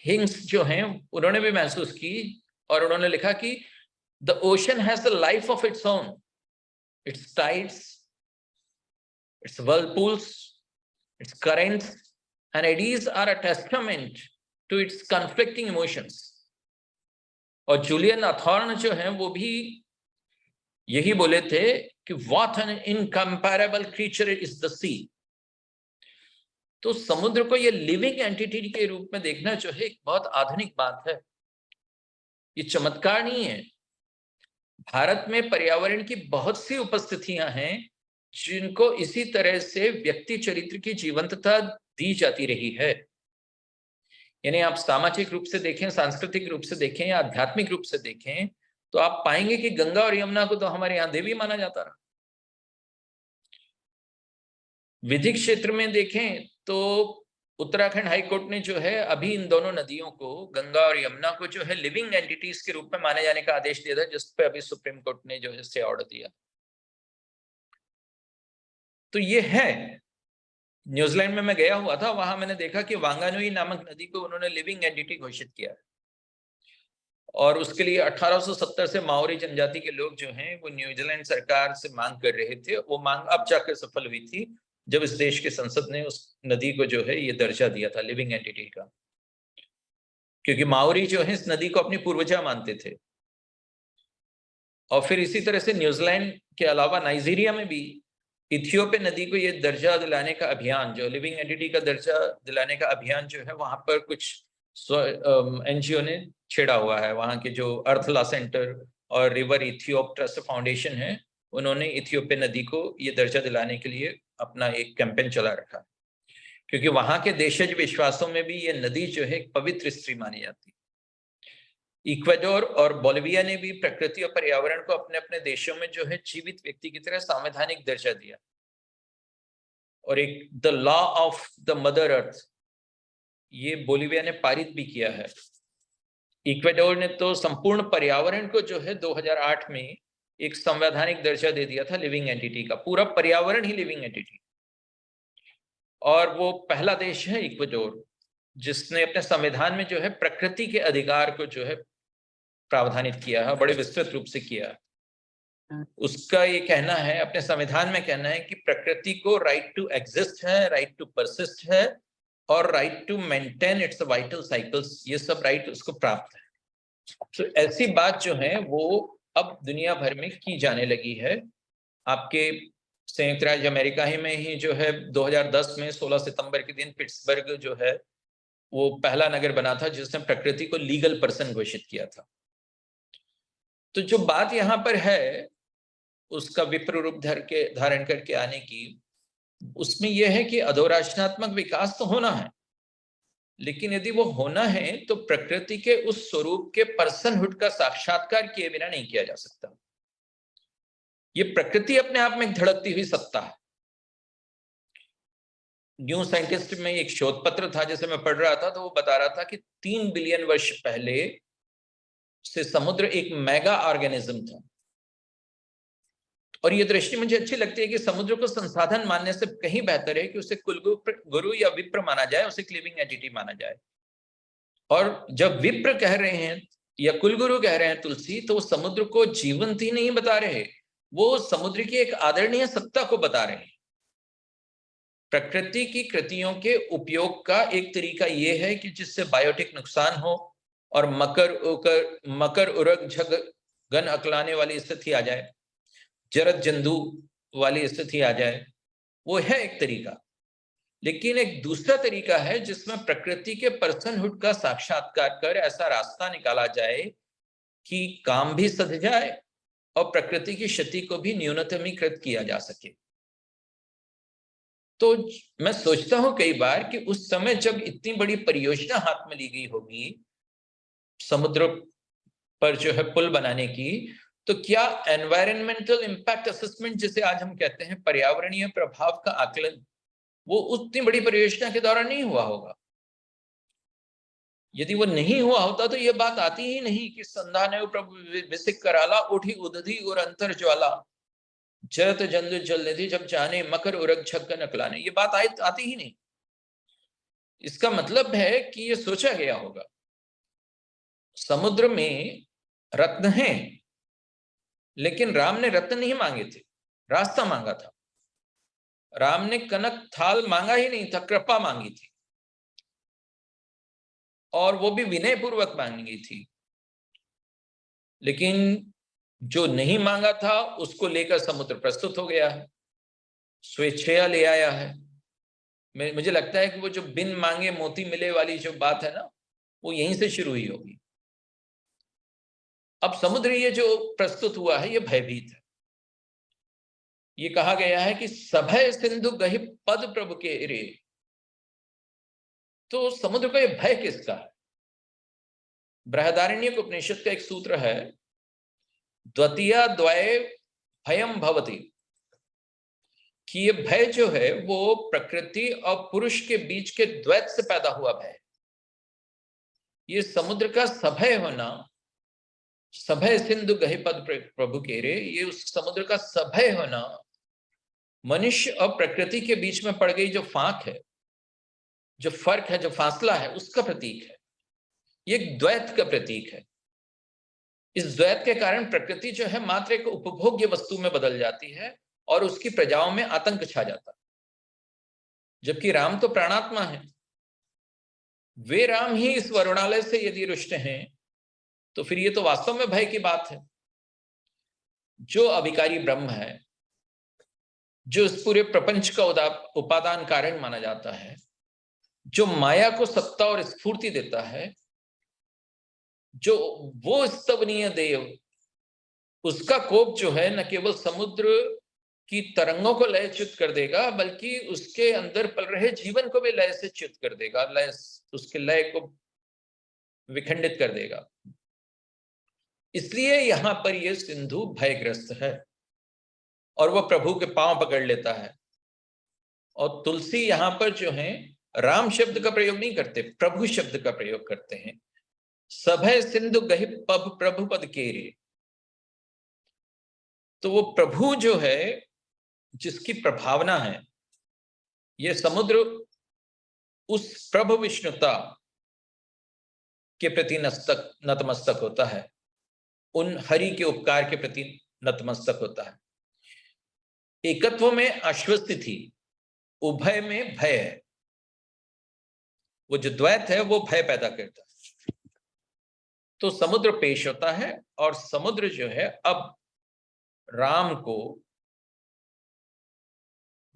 हिंग्स जो हैं उन्होंने भी महसूस की, और उन्होंने लिखा कि the ocean has a life of its own, its tides, its whirlpools, its currents and eddies are a testament to its conflicting emotions. और जूलियन अथॉर्न जो हैं वो भी यही बोले थे कि what an incomparable creature is the sea। तो समुद्र को ये लिविंग एंटिटी के रूप में देखना जो है एक बहुत आधुनिक बात है, ये चमत्कार नहीं है। भारत में पर्यावरण की बहुत सी उपस्थितियां हैं जिनको इसी तरह से व्यक्ति चरित्र की जीवंतता दी जाती रही है। यानी आप सामाजिक रूप से देखें, सांस्कृतिक रूप से देखें या आध्यात्मिक रूप से देखें, तो आप पाएंगे कि गंगा और यमुना को तो हमारे यहाँ देवी माना जाता रहा। विधिक क्षेत्र में देखें तो उत्तराखंड हाई कोर्ट ने जो है अभी इन दोनों नदियों को, गंगा और यमुना को, जो है लिविंग एंटिटीज के रूप में माने जाने का आदेश दिया था, जिस पे अभी सुप्रीम कोर्ट ने जो है स्टे ऑर्डर दिया। तो ये है, न्यूजीलैंड में मैं गया हुआ था, वहां मैंने देखा कि वांगानुई नामक नदी को उन्होंने लिविंग एंटिटी घोषित किया है। और उसके लिए 1870 से माओरी जनजाति के लोग जो हैं वो न्यूजीलैंड सरकार से मांग कर रहे थे। वो मांग अब जाकर सफल हुई थी जब इस देश की संसद ने उस नदी को जो है ये दर्जा दिया था लिविंग एंटिटी का, क्योंकि माओरी जो है इस नदी को अपनी पूर्वजा मानते थे। और फिर इसी तरह से न्यूजीलैंड के अलावा नाइजीरिया में भी इथियोपिया नदी को ये दर्जा दिलाने का अभियान, जो लिविंग एंटिटी का दर्जा दिलाने का अभियान जो है, वहां पर कुछ एनजीओ ने छेड़ा हुआ है। वहां के जो अर्थ लॉ सेंटर और रिवर इथियोप ट्रस्ट फाउंडेशन है, उन्होंने इथियोपिया नदी को ये दर्जा दिलाने के लिए अपना एक कैंपेन चला रखा है, क्योंकि वहां के देशज विश्वासों में भी ये नदी जो है एक पवित्र स्त्री मानी जाती है। इक्वाडोर और बोलिविया ने भी प्रकृति और पर्यावरण को अपने अपने देशों में जो है जीवित व्यक्ति की तरह संवैधानिक दर्जा दिया। और एक the law of the mother earth, ये बोलिविया ने पारित भी किया है। इक्वाडोर ने तो संपूर्ण पर्यावरण को जो है 2008 में एक संवैधानिक दर्जा दे दिया था लिविंग एंटिटी का, पूरा पर्यावरण ही लिविंग एंटिटी। और वो पहला देश है इक्वाडोर जिसने अपने संविधान में जो है प्रकृति के अधिकार को जो है प्रावधानित किया है, बड़े विस्तृत रूप से किया है। उसका ये कहना है, अपने संविधान में कहना है कि प्रकृति को राइट टू एग्जिस्ट है, राइट टू परसिस्ट है और right to maintain its vital cycles, ये सब राइट उसको प्राप्त है। तो ऐसी बात जो है वो अब दुनिया भर में की जाने लगी है। आपके संयुक्त राज्य अमेरिका ही में ही जो है 2010 में 16 सितंबर के दिन पिट्सबर्ग जो है वो पहला नगर बना था जिसने प्रकृति को लीगल पर्सन घोषित किया था। तो जो बात यहाँ पर है उसका विप्र रूप धारण करके आने की, उसमें यह है कि अधोराशनात्मक विकास तो होना है, लेकिन यदि वो होना है तो प्रकृति के उस स्वरूप के पर्सनहुड का साक्षात्कार किए बिना नहीं किया जा सकता। ये प्रकृति अपने आप में एक धड़कती हुई सत्ता है। न्यू साइंटिस्ट में एक शोध पत्र था जिसे मैं पढ़ रहा था, तो वो बता रहा था कि 3 बिलियन वर्ष पहले से समुद्र एक मेगा ऑर्गेनिज्म था। और ये दृष्टि मुझे अच्छी लगती है कि समुद्र को संसाधन मानने से कहीं बेहतर है कि उसे कुलगुरु या विप्र माना जाए, उसे लिविंग एंटिटी माना जाए। और जब विप्र कह रहे हैं या कुलगुरु कह रहे हैं तुलसी, तो वो समुद्र को जीवंत ही नहीं बता रहे, वो समुद्र की एक आदरणीय सत्ता को बता रहे हैं। प्रकृति की कृतियों के उपयोग का एक तरीका यह है कि जिससे बायोटिक नुकसान हो और मकर उरग झग गन अकलाने वाली स्थिति आ जाए, जरद जंदू वाली स्थिति आ जाए, वो है एक तरीका। लेकिन एक दूसरा तरीका है जिसमें प्रकृति के पर्सनहुड का साक्षात्कार कर ऐसा रास्ता निकाला जाए कि काम भी सध जाए और प्रकृति की क्षति को भी न्यूनतमीकृत किया जा सके। तो मैं सोचता हूं कई बार कि उस समय जब इतनी बड़ी परियोजना हाथ में ली गई होगी समुद्र पर जो है पुल बनाने की, तो क्या एनवायरमेंटल इंपैक्ट असेसमेंट जिसे आज हम कहते हैं, पर्यावरणीय प्रभाव का आकलन, वो उतनी बड़ी परियोजना के दौरान नहीं हुआ होगा? यदि वो नहीं हुआ होता तो ये बात आती ही नहीं कि संधाने प्रभु विसिक कराला उठी उदधि और अंतर ज्वाला जरत जंदु जल निधि जब जाने मकर उरग छक्कन अकलाने, ये बात आती ही नहीं। इसका मतलब है कि ये सोचा गया होगा। समुद्र में रत्न हैं, लेकिन राम ने रत्न नहीं मांगे थे, रास्ता मांगा था। राम ने कनक थाल मांगा ही नहीं था, कृपा मांगी थी, और वो भी विनय पूर्वक मांगी थी। लेकिन जो नहीं मांगा था उसको लेकर समुद्र प्रस्तुत हो गया है, स्वेच्छया ले आया है। मुझे लगता है कि वो जो बिन मांगे मोती मिले वाली जो बात है ना, वो यहीं से शुरू हुई होगी। अब समुद्र ये जो प्रस्तुत हुआ है ये भयभीत है। ये कहा गया है कि सभय सिंधु गहि पद प्रभु के रे, तो समुद्र का ये भय किसका है? बृहदारण्यक उपनिषद का एक सूत्र है, द्वितीया द्वये भयम भवति, कि ये भय जो है वो प्रकृति और पुरुष के बीच के द्वैत से पैदा हुआ भय। ये समुद्र का सभय होना, सभय सिंधु गहे पद प्रभु केरे, ये उस समुद्र का सभय होना मनुष्य और प्रकृति के बीच में पड़ गई जो फाक है, जो फर्क है, जो फासला है, उसका प्रतीक है। ये एक द्वैत का प्रतीक है। इस द्वैत के कारण प्रकृति जो है मात्र एक उपभोग्य वस्तु में बदल जाती है और उसकी प्रजाओं में आतंक छा जाता है। जबकि राम तो प्राणात्मा है, वे राम ही इस वरुणालय से यदि रुष्ट हैं तो फिर ये तो वास्तव में भय की बात है। जो अभिकारी ब्रह्म है, जो इस पूरे प्रपंच का उपादान कारण माना जाता है, जो माया को सत्ता और स्फूर्ति देता है, जो वो स्तवनीय देव, उसका कोप जो है न केवल समुद्र की तरंगों को लयच्युत कर देगा बल्कि उसके अंदर पल रहे जीवन को भी लय से च्युत कर देगा, लय, उसके लय को विखंडित कर देगा। इसलिए यहां पर यह सिंधु भयग्रस्त है और वह प्रभु के पांव पकड़ लेता है। और तुलसी यहां पर जो है राम शब्द का प्रयोग नहीं करते, प्रभु शब्द का प्रयोग करते हैं। सभय सिंधु गहि पब प्रभु पद केरे। तो वो प्रभु जो है जिसकी प्रभावना है, ये समुद्र उस प्रभु विष्णुता के प्रति नतमस्तक होता है, उन हरि के उपकार के प्रति नतमस्तक होता है। एकत्व में आश्वस्ति थी, उभय में भय है। वो जो द्वैत है वो भय पैदा करता है। तो समुद्र पेश होता है और समुद्र जो है अब राम को,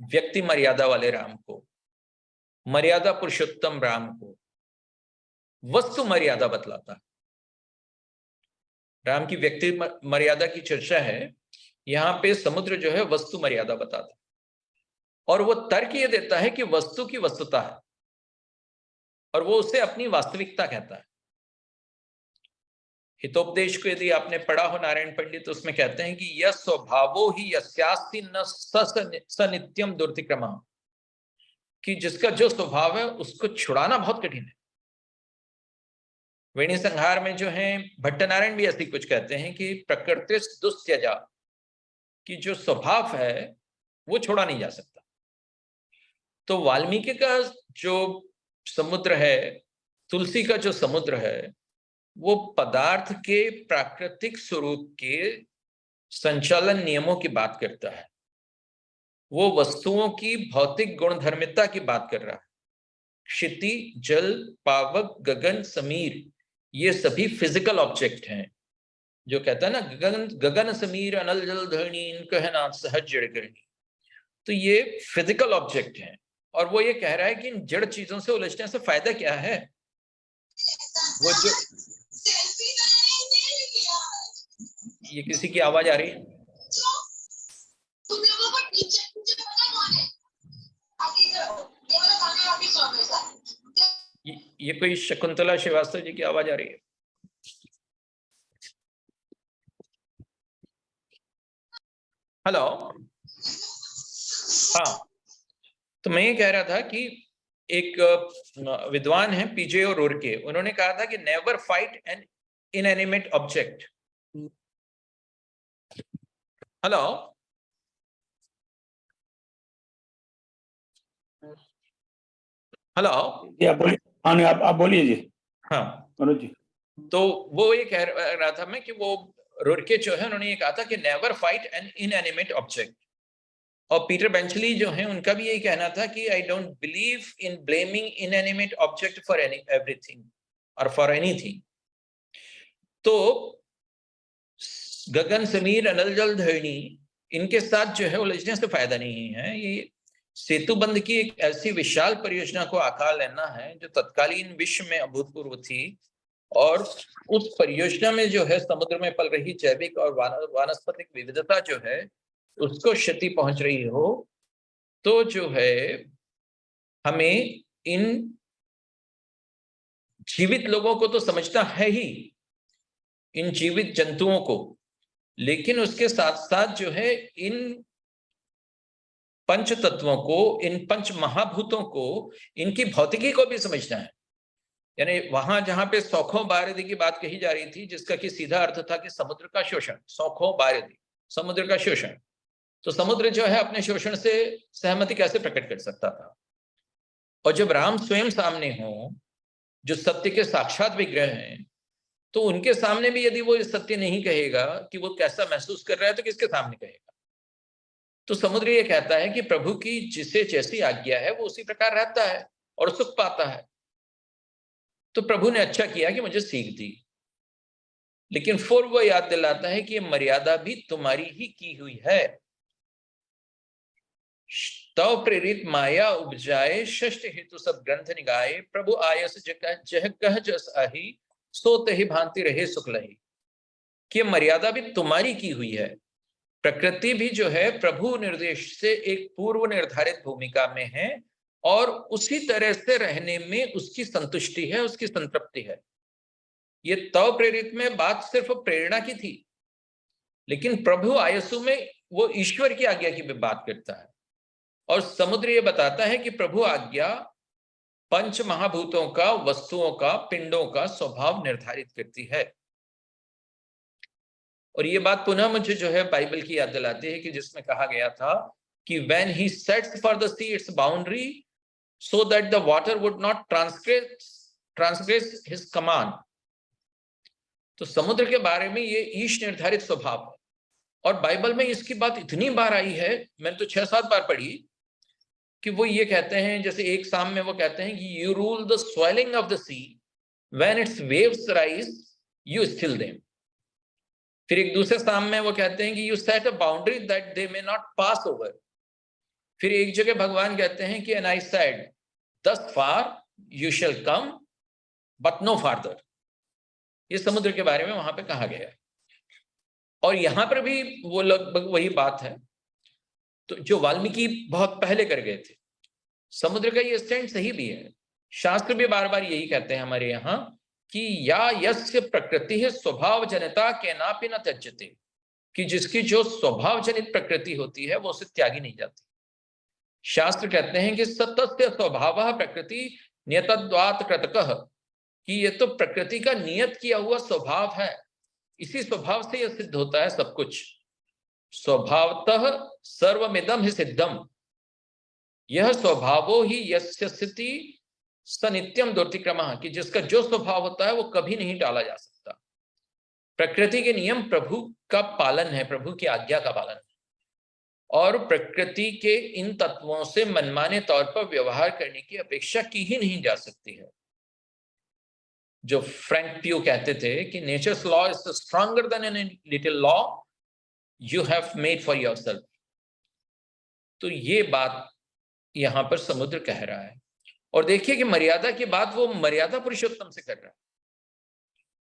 व्यक्ति मर्यादा वाले राम को, मर्यादा पुरुषोत्तम राम को वस्तु मर्यादा बतलाता है। राम की व्यक्ति मर्यादा की चर्चा है, यहां पे समुद्र जो है वस्तु मर्यादा बताता है और वो तर्क ये देता है कि वस्तु की वस्तुता है और वो उसे अपनी वास्तविकता कहता है। हितोपदेश को यदि आपने पढ़ा हो नारायण पंडित, तो उसमें कहते हैं कि यह स्वभावो ही यस्यास्ति न सनित्यम दुर्तिक्रमा, कि जिसका जो स्वभाव है उसको छुड़ाना बहुत कठिन है। वेणी संहार में जो है भट्टनारायण भी ऐसी कुछ कहते हैं कि प्रकृति दुस्त्यजा, कि जो स्वभाव है वो छोड़ा नहीं जा सकता। तो वाल्मीकि का जो समुद्र है, तुलसी का जो समुद्र है, वो पदार्थ के प्राकृतिक स्वरूप के संचालन नियमों की बात करता है। वो वस्तुओं की भौतिक गुणधर्मिता की बात कर रहा है। क्षिति, जल, पावक, गगन, समीर, ये सभी फिजिकल ऑब्जेक्ट हैं। जो कहता है ना, गगन समीर अनल जल धरणी इनको है ना सहज जड़ करनी, तो ये फिजिकल ऑब्जेक्ट हैं। और वो ये कह रहा है कि इन जड़ चीजों से उलझने से फायदा क्या है। वो जो ये किसी की आवाज आ रही है, ये कोई शकुंतला श्रीवास्तव जी की आवाज आ रही है। हेलो, हाँ, तो मैं ये कह रहा था कि एक विद्वान है पीजे और रुरके, उन्होंने कहा था कि never fight an inanimate object. Hello, hello ji, आप बोलिए। हाँ, आप बोलिए जी। हाँ, मनोज जी। तो वो ये कह रहा था मैं कि वो रुरके जो है उन्होंने ये कहा था कि never fight an inanimate object. और पीटर बेंचली जो है उनका भी यही कहना था कि I don't believe in blaming inanimate object for everything और फॉर एनीथिंग। तो गगन समीर अनल जल धरणी, इनके साथ जो है उलझने से फायदा नहीं है। ये सेतुबंध की एक ऐसी विशाल परियोजना को आकार लेना है जो तत्कालीन विश्व में अभूतपूर्व थी, और उस परियोजना में जो है समुद्र में पल रही जैविक और वानस्पतिक विविधता जो है उसको क्षति पहुंच रही हो, तो जो है हमें इन जीवित लोगों को तो समझना है ही, इन जीवित जंतुओं को, लेकिन उसके साथ साथ जो है इन पंच तत्वों को, इन पंच महाभूतों को, इनकी भौतिकी को भी समझना है। यानी वहां जहां पे सौखों बारिदी की बात कही जा रही थी, जिसका कि सीधा अर्थ था कि समुद्र का शोषण, सौखों बारिदी, समुद्र का शोषण। तो समुद्र जो है अपने शोषण से सहमति कैसे प्रकट कर सकता था? और जब राम स्वयं सामने हो, जो सत्य के साक्षात विग्रह हैं, तो उनके सामने भी यदि वो सत्य नहीं कहेगा कि वो कैसा महसूस कर रहा है, तो किसके सामने कहेगा? तो समुद्र ये कहता है कि प्रभु की जिसे जैसी आज्ञा है वो उसी प्रकार रहता है और सुख पाता है। तो प्रभु ने अच्छा किया कि मुझे सीख दी, लेकिन फिर वो याद दिलाता है कि ये मर्यादा भी तुम्हारी ही की हुई है। तव प्रेरित माया उपजाए, षष्ठ हेतु सब ग्रंथ निगाए, प्रभु आयस जह कह जस आही, सो तहि भांति रहे सुख लही। कि मर्यादा भी तुम्हारी की हुई है। प्रकृति भी जो है प्रभु निर्देश से एक पूर्व निर्धारित भूमिका में है और उसी तरह से रहने में उसकी संतुष्टि है, उसकी संतृप्ति है। ये तव प्रेरित में बात सिर्फ प्रेरणा की थी, लेकिन प्रभु आयसु में वो ईश्वर की आज्ञा की भी बात करता है। और समुद्र ये बताता है कि प्रभु आज्ञा पंच महाभूतों का, वस्तुओं का, पिंडों का स्वभाव निर्धारित करती है। और ये बात पुनः मुझे जो है बाइबल की याद दिलाती है कि जिसमें कहा गया था कि when he sets for the sea its boundary so that the water would not transgress his command। तो समुद्र के बारे में ये ईश निर्धारित स्वभाव है। और बाइबल में इसकी बात इतनी बार आई है, मैंने तो 6-7 बार पढ़ी, कि वो ये कहते हैं, जैसे एक साम में वो कहते हैं कि you rule the swelling of the sea, when its waves rise you still them. फिर एक दूसरे साम में वो कहते हैं कि you set a boundary that they may not pass over. फिर एक जगह भगवान कहते हैं कि and I said thus far you shall come but no farther। ये समुद्र के बारे में वहां पे कहा गया है। और यहां पर भी वो लगभग वही बात है तो जो वाल्मीकि बहुत पहले कर गए थे। समुद्र का ये स्टैंड सही भी है। शास्त्र भी बार बार यही कहते हैं हमारे यहाँ कि या यस्य प्रकृति है स्वभाव जनता के नापि न त्यज्यते, कि जिसकी जो स्वभाव जनित प्रकृति होती है वो उसे त्यागी नहीं जाती। शास्त्र कहते हैं कि सतस्य स्वभाव प्रकृति नियतद्वात कृतकः, कि ये तो प्रकृति का नियत किया हुआ स्वभाव है, इसी स्वभाव से यह सिद्ध होता है सब कुछ। स्वभावतः सर्वमिदं हि सिद्धम, यह स्वभावो ही यस्य स्थिति सनित्यम दुर्तिक्रमः, कि जिसका जो स्वभाव होता है वो कभी नहीं टाला जा सकता। प्रकृति के नियम प्रभु का पालन है, प्रभु की आज्ञा का पालन है, और प्रकृति के इन तत्वों से मनमाने तौर पर व्यवहार करने की अपेक्षा की ही नहीं जा सकती है। जो फ्रैंक प्यू कहते थे कि nature's law is stronger than any little law you have made for yourself. तो ये बात यहां पर समुद्र कह रहा है। और देखिए कि मर्यादा की बात वो मर्यादा पुरुषोत्तम से कर रहा है।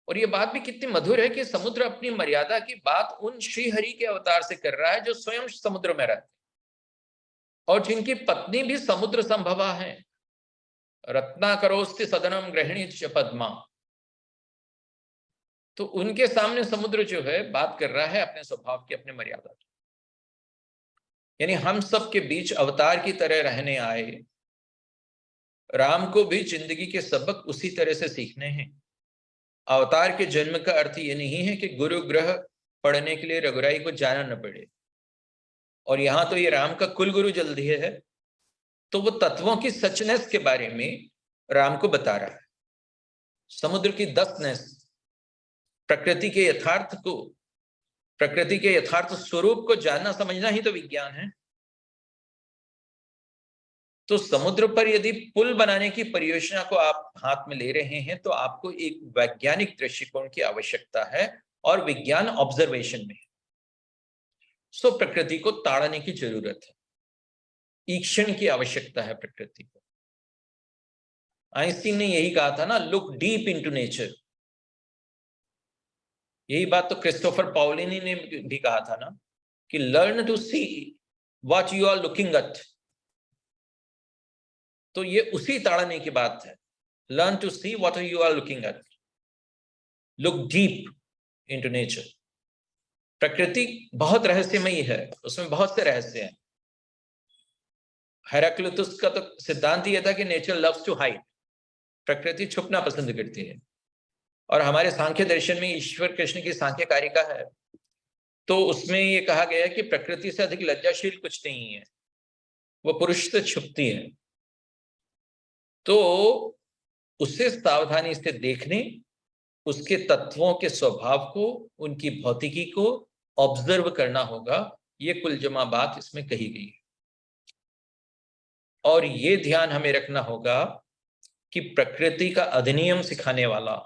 और ये बात भी कितनी मधुर है कि समुद्र अपनी मर्यादा की बात उन श्री हरि के अवतार से कर रहा है जो स्वयं समुद्र में रहते और जिनकी पत्नी भी समुद्र संभवा है। रत्नाकरोस्ति सदनम गृहिणी च पद्मा। तो उनके सामने समुद्र जो है बात कर रहा है अपने स्वभाव की, अपने मर्यादा की। यानी हम सब के बीच अवतार की तरह रहने आए राम को भी जिंदगी के सबक उसी तरह से सीखने हैं। अवतार के जन्म का अर्थ ये नहीं है कि गुरु ग्रह पढ़ने के लिए रघुराई को जाना न पड़े। और यहां तो ये राम का कुल गुरु जल्द ही है, तो वो तत्वों की सचनेस के बारे में राम को बता रहा है। समुद्र की दसनेस, प्रकृति के यथार्थ को, प्रकृति के यथार्थ स्वरूप को जानना समझना ही तो विज्ञान है। तो समुद्र पर यदि पुल बनाने की परियोजना को आप हाथ में ले रहे हैं तो आपको एक वैज्ञानिक दृष्टिकोण की आवश्यकता है और विज्ञान ऑब्जर्वेशन में है। सो प्रकृति को ताड़ने की जरूरत है, ईक्षण की आवश्यकता है प्रकृति को। आइंस्टीन ने यही कहा था ना, लुक डीप इनटू नेचर। यही बात तो क्रिस्टोफर पाउलिनी ने भी कहा था ना कि learn to see what you are looking at. तो ये उसी ताड़ने की बात है, learn to see what you are looking at, look deep into nature. प्रकृति बहुत रहस्यमयी है, उसमें बहुत से रहस्य हैं। हेराक्लिटस का तो सिद्धांत ये था कि नेचर लव्स टू हाइड, प्रकृति छुपना पसंद करती है। और हमारे सांख्य दर्शन में ईश्वर कृष्ण की सांख्य कारिका है, तो उसमें ये कहा गया है कि प्रकृति से अधिक लज्जाशील कुछ नहीं है, वो पुरुष से छुपती है। तो उसे सावधानी से देखने, उसके तत्वों के स्वभाव को, उनकी भौतिकी को ऑब्जर्व करना होगा। ये कुल जमा बात इसमें कही गई है। और ये ध्यान हमें रखना होगा कि प्रकृति का अधिनियम सिखाने वाला,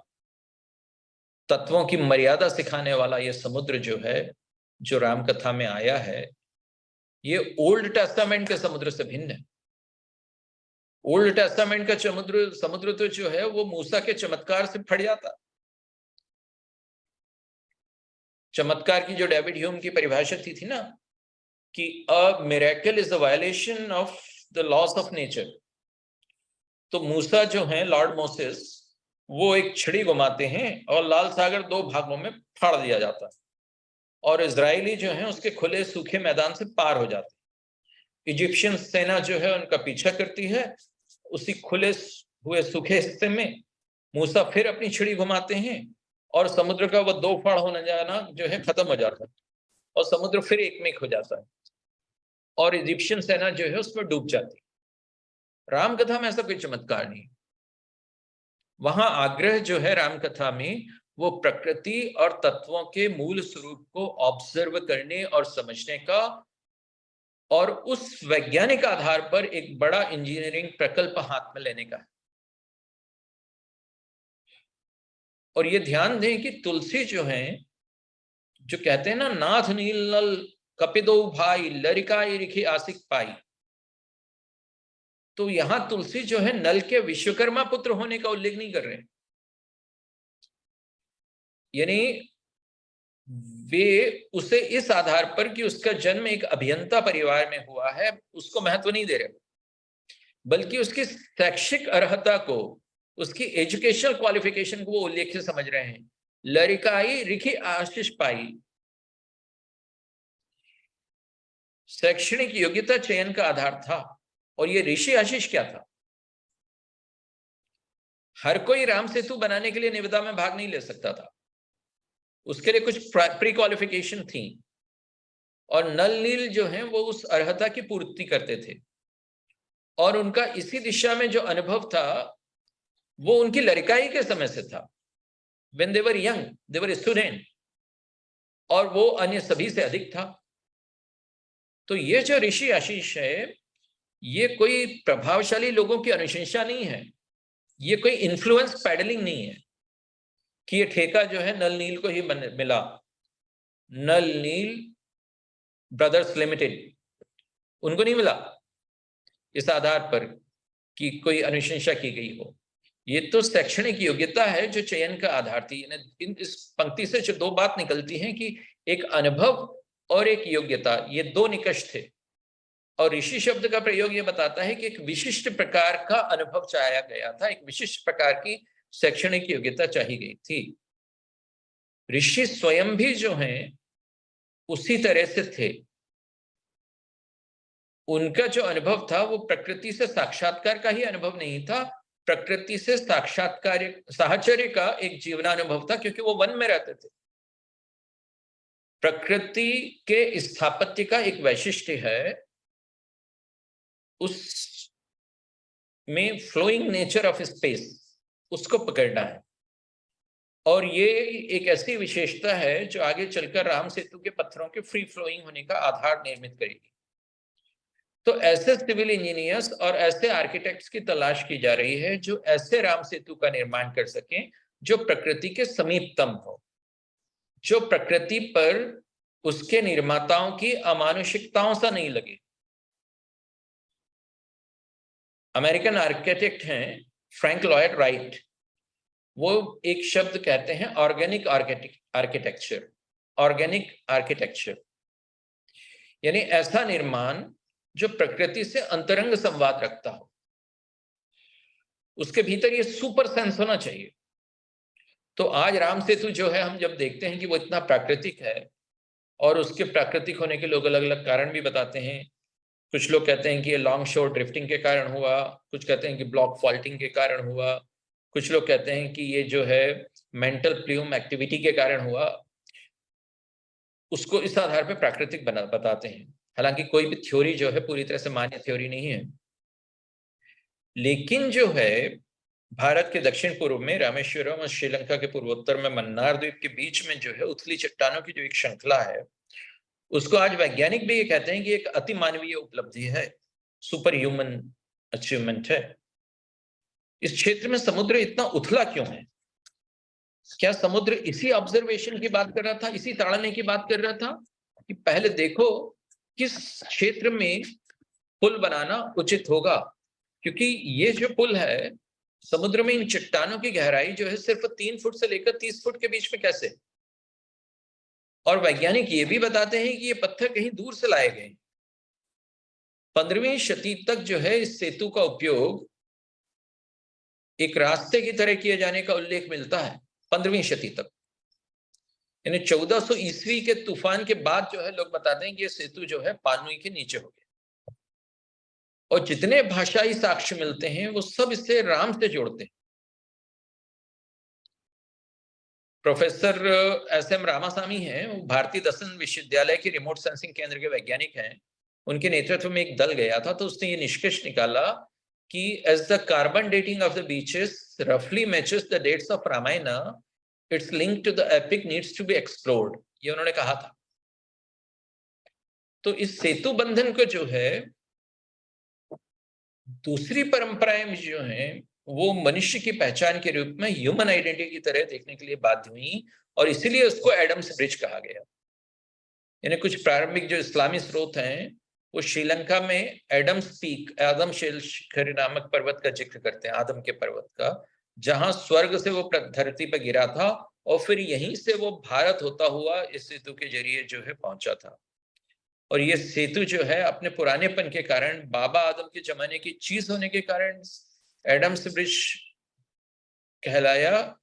तत्वों की मर्यादा सिखाने वाला ये समुद्र जो है, जो राम कथा में आया है, ये ओल्ड टेस्टामेंट के समुद्र से भिन्न है। ओल्ड टेस्टामेंट का समुद्र तो जो है वो मूसा के चमत्कार से फट जाता। चमत्कार की जो डेविड ह्यूम की परिभाषा थी ना, कि a miracle is the violation of the loss of nature. तो मूसा जो है, लॉर्ड मोसेस, वो एक छड़ी घुमाते हैं और लाल सागर 2 भागों में फाड़ दिया जाता है, और इजरायली जो है उसके खुले सूखे मैदान से पार हो जाते हैं। इजिप्शियन सेना जो है उनका पीछा करती है, उसी खुले हुए सूखे हिस्से में मूसा फिर अपनी छड़ी घुमाते हैं और समुद्र का वो 2 फाड़ होने जाना जो है खत्म हो जाता है, और समुद्र फिर एक में हो जाता है, और इजिप्शियन सेना जो है उसमें डूब जाती है। राम कथा में ऐसा कोई चमत्कार नहीं। वहां आग्रह जो है राम कथा में, वो प्रकृति और तत्वों के मूल स्वरूप को ऑब्जर्व करने और समझने का, और उस वैज्ञानिक आधार पर एक बड़ा इंजीनियरिंग प्रकल्प हाथ में लेने का है। और ये ध्यान दें कि तुलसी जो है, जो कहते हैं ना, नाथ नील नल कपिदो भाई लरिकाई रिखी आसिक पाई, तो यहां तुलसी जो है नल के विश्वकर्मा पुत्र होने का उल्लेख नहीं कर रहे, यानी वे उसे इस आधार पर कि उसका जन्म एक अभियंता परिवार में हुआ है उसको महत्व नहीं दे रहे, बल्कि उसकी शैक्षिक अर्हता को, उसकी एजुकेशनल क्वालिफिकेशन को वो उल्लेख से समझ रहे हैं। लरिकाई रिखी आशीष पाई, शैक्षणिक योग्यता चयन का आधार था। और ये ऋषि आशीष क्या था? हर कोई राम सेतु बनाने के लिए निविदा में भाग नहीं ले सकता था, उसके लिए कुछ प्री क्वालिफिकेशन थी, और नल नील जो है वो उस अर्हता की पूर्ति करते थे। और उनका इसी दिशा में जो अनुभव था वो उनकी लड़काई के समय से था, when they were young, they were student, और वो अन्य सभी से अधिक था। तो ये जो ऋषि आशीष है, ये कोई प्रभावशाली लोगों की अनुशंसा नहीं है, ये कोई इन्फ्लुएंस पैडलिंग नहीं है कि ये ठेका जो है नल नील को ही मिला। नल नील ब्रदर्स लिमिटेड उनको नहीं मिला इस आधार पर कि कोई अनुशंसा की गई हो। ये तो शैक्षणिक योग्यता है जो चयन का आधार थी। इस पंक्ति से जो 2 बात निकलती हैं कि एक अनुभव और एक योग्यता, ये 2 निकष थे। और ऋषि शब्द का प्रयोग ये बताता है कि एक विशिष्ट प्रकार का अनुभव चाहा गया था, एक विशिष्ट प्रकार की शैक्षणिक योग्यता चाही गई थी। ऋषि स्वयं भी जो हैं उसी तरह से थे। उनका जो अनुभव था वो प्रकृति से साक्षात्कार का ही अनुभव नहीं था, प्रकृति से साक्षात्कार साहचर्य का एक जीवनानुभव था, क्योंकि वो वन में रहते थे। प्रकृति के स्थापत्य का एक वैशिष्ट्य है उस में फ्लोइंग नेचर ऑफ स्पेस, उसको पकड़ना है। और ये एक ऐसी विशेषता है जो आगे चलकर राम सेतु के पत्थरों के फ्री फ्लोइंग होने का आधार निर्मित करेगी। तो ऐसे सिविल इंजीनियर्स और ऐसे आर्किटेक्ट्स की तलाश की जा रही है जो ऐसे राम सेतु का निर्माण कर सकें जो प्रकृति के समीपतम हो, जो प्रकृति पर उसके निर्माताओं की अमानुषिकताओं सा नहीं लगे। अमेरिकन आर्किटेक्ट हैं फ्रैंक लॉयड राइट, वो एक शब्द कहते हैं ऑर्गेनिक आर्किटेक्चर। ऑर्गेनिक आर्किटेक्चर यानी ऐसा निर्माण जो प्रकृति से अंतरंग संवाद रखता हो, उसके भीतर ये सुपर सेंस होना चाहिए। तो आज राम सेतु जो है, हम जब देखते हैं कि वो इतना प्राकृतिक है, और उसके प्राकृतिक होने के लोग अलग अलग कारण भी बताते हैं कुछ लोग कहते हैं कि ये लॉन्ग शोर ड्रिफ्टिंग के कारण हुआ, कुछ कहते हैं कि ब्लॉक फॉल्टिंग के कारण हुआ, कुछ लोग कहते हैं कि ये जो है मेंटल प्लूम एक्टिविटी के कारण हुआ। उसको इस आधार पे प्राकृतिक बताते हैं। हालांकि कोई भी थ्योरी जो है पूरी तरह से मान्य थ्योरी नहीं है। लेकिन जो है भारत के दक्षिण पूर्व में रामेश्वरम और श्रीलंका के पूर्वोत्तर में मन्नार द्वीप के बीच में जो है उथली चट्टानों की जो एक श्रृंखला है, उसको आज वैज्ञानिक भी ये कहते हैं कि एक अति मानवीय उपलब्धि है, सुपर ह्यूमन अचीवमेंट है। इस क्षेत्र में समुद्र इतना उथला क्यों है? क्या समुद्र इसी ऑब्जर्वेशन की बात कर रहा था, इसी ताड़ने की बात कर रहा था कि पहले देखो किस क्षेत्र में पुल बनाना उचित होगा? क्योंकि ये जो पुल है, समुद्र में इन चट्टानों की गहराई जो है सिर्फ 3 फुट से लेकर 30 फुट के बीच में कैसे? और वैज्ञानिक ये भी बताते हैं कि ये पत्थर कहीं दूर से लाए गए। 15वीं शती तक जो है इस सेतु का उपयोग एक रास्ते की तरह किए जाने का उल्लेख मिलता है 15वीं शती तक। यानी 1400 ईस्वी के तूफान के बाद जो है लोग बताते हैं कि ये सेतु जो है पानुई के नीचे हो गया। और जितने भाषाई साक्ष्य मिलते हैं वो सब इससे राम से जोड़ते हैं। Professor SM. रामासामी हैं, वो भारतीय दर्शन विश्वविद्यालय के रिमोट सेंसिंग केंद्र के वैज्ञानिक हैं। उनके नेतृत्व में एक दल गया था, तो उसने ये निष्कर्ष निकाला कि as the carbon dating of the beaches रफली matches the dates of Ramayan, its link to the epic needs to be explored, ये उन्होंने कहा था। तो इस सेतु बंधन को जो है दूसरी परंपराएं जो हैं वो मनुष्य की पहचान के रूप में ह्यूमन आइडेंटिटी की तरह देखने के लिए बाध्य हुई, और इसीलिए उसको एडम्स ब्रिज कहा गया। यानी कुछ प्रारंभिक जो इस्लामी स्रोत हैं वो श्रीलंका में एडम्स पीक, आदम शिखर नामक पर्वत का जिक्र करते हैं, आदम के पर्वत का, जहां स्वर्ग से वो धरती पर गिरा था और फिर यहीं से वो भारत होता हुआ इस सेतु के जरिए जो है पहुंचा था। और ये सेतु जो है अपने पुरानेपन के कारण, बाबा आदम के जमाने की चीज होने के कारण एडम्स ब्रिज कहलाया।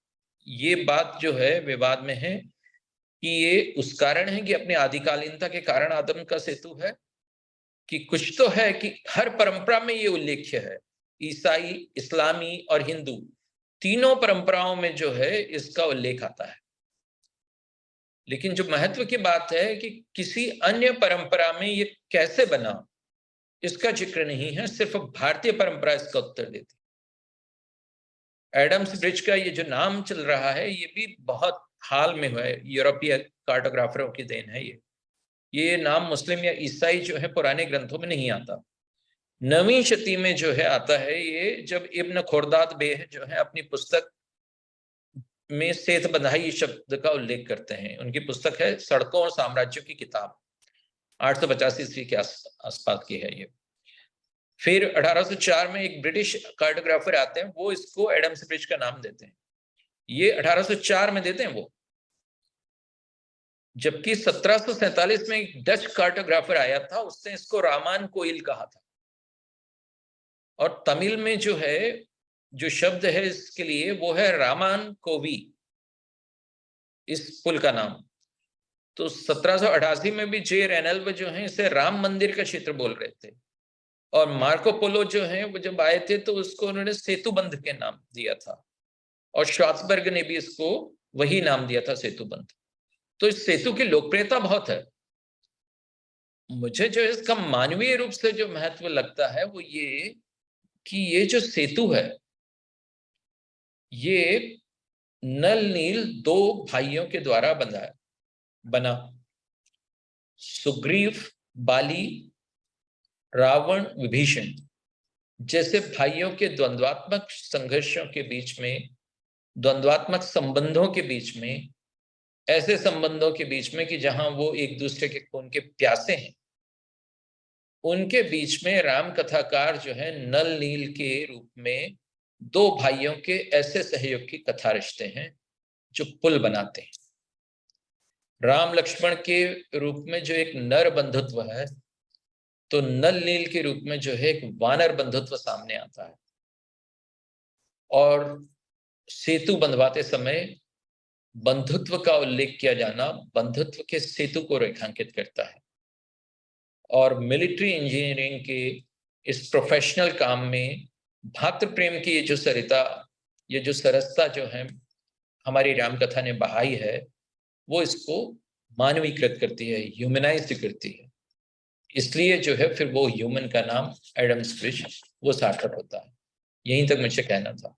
ये बात जो है विवाद में है कि ये उस कारण है कि अपने आदिकालीनता के कारण आदम का सेतु है, कि कुछ तो है कि हर परंपरा में ये उल्लेख्य है। ईसाई, इस्लामी और हिंदू तीनों परंपराओं में जो है इसका उल्लेख आता है। लेकिन जो महत्व की बात है कि किसी अन्य परंपरा में ये कैसे बना, इसका जिक्र नहीं है, सिर्फ भारतीय परंपरा इसका उत्तर देती। एडम्स ब्रिज का ये जो नाम चल रहा है ये भी बहुत हाल में हुआ है, यूरोपीय कार्टोग्राफरों की देन है। ये नाम मुस्लिम या ईसाई जो है पुराने ग्रंथों में नहीं आता। 9वीं शती में जो है आता है ये, जब इब्न खुर्दाद बेह जो है अपनी पुस्तक में सेत बंधाई शब्द का उल्लेख करते हैं। उनकी पुस्तक है सड़कों और साम्राज्यों की किताब, 885 ईस्वी के आसपास की है ये। फिर 1804 में एक ब्रिटिश कार्टोग्राफर आते हैं, वो इसको एडम्स ब्रिज का नाम देते हैं। ये 1804 में देते हैं वो, जबकि 1747 में एक डच कार्टोग्राफर आया था, उसने इसको रामान कोइल कहा था। और तमिल में जो है जो शब्द है इसके लिए वो है रामान कोवी, इस पुल का नाम। तो 1788 में भी जे रेनल्व जो है इसे राम मंदिर का क्षेत्र बोल रहे थे, और मार्को पोलो जो है वो जब आए थे तो उसको उन्होंने सेतु बंध के नाम दिया था, और श्वार्ट्जबर्ग ने भी इसको वही नाम दिया था, सेतु बंध। तो इस सेतु की लोकप्रियता बहुत है। मुझे जो इसका मानवीय रूप से जो महत्व लगता है वो ये कि ये जो सेतु है ये नल नील 2 भाइयों के द्वारा बना। सुग्रीव, बाली, रावण, विभीषण जैसे भाइयों के द्वंद्वात्मक संघर्षों के बीच में, द्वंद्वात्मक संबंधों के बीच में, ऐसे संबंधों के बीच में कि जहां वो एक दूसरे के खून के प्यासे हैं, उनके बीच में राम कथाकार जो है नल नील के रूप में 2 भाइयों के ऐसे सहयोग की कथा रचते हैं जो पुल बनाते हैं। राम लक्ष्मण के रूप में जो एक नर बंधुत्व है, तो नल नील के रूप में जो है एक वानर बंधुत्व सामने आता है। और सेतु बंधवाते समय बंधुत्व का उल्लेख किया जाना बंधुत्व के सेतु को रेखांकित करता है। और मिलिट्री इंजीनियरिंग के इस प्रोफेशनल काम में भातृ प्रेम की ये जो सरिता, ये जो सरसता जो है हमारी रामकथा ने बहाई है, वो इसको मानवीकृत करती है, ह्यूमनाइज करती है। इसलिए जो है फिर वो ह्यूमन का नाम एडम स्क्विश वो सार्थक होता है। यहीं तक मुझे कहना था।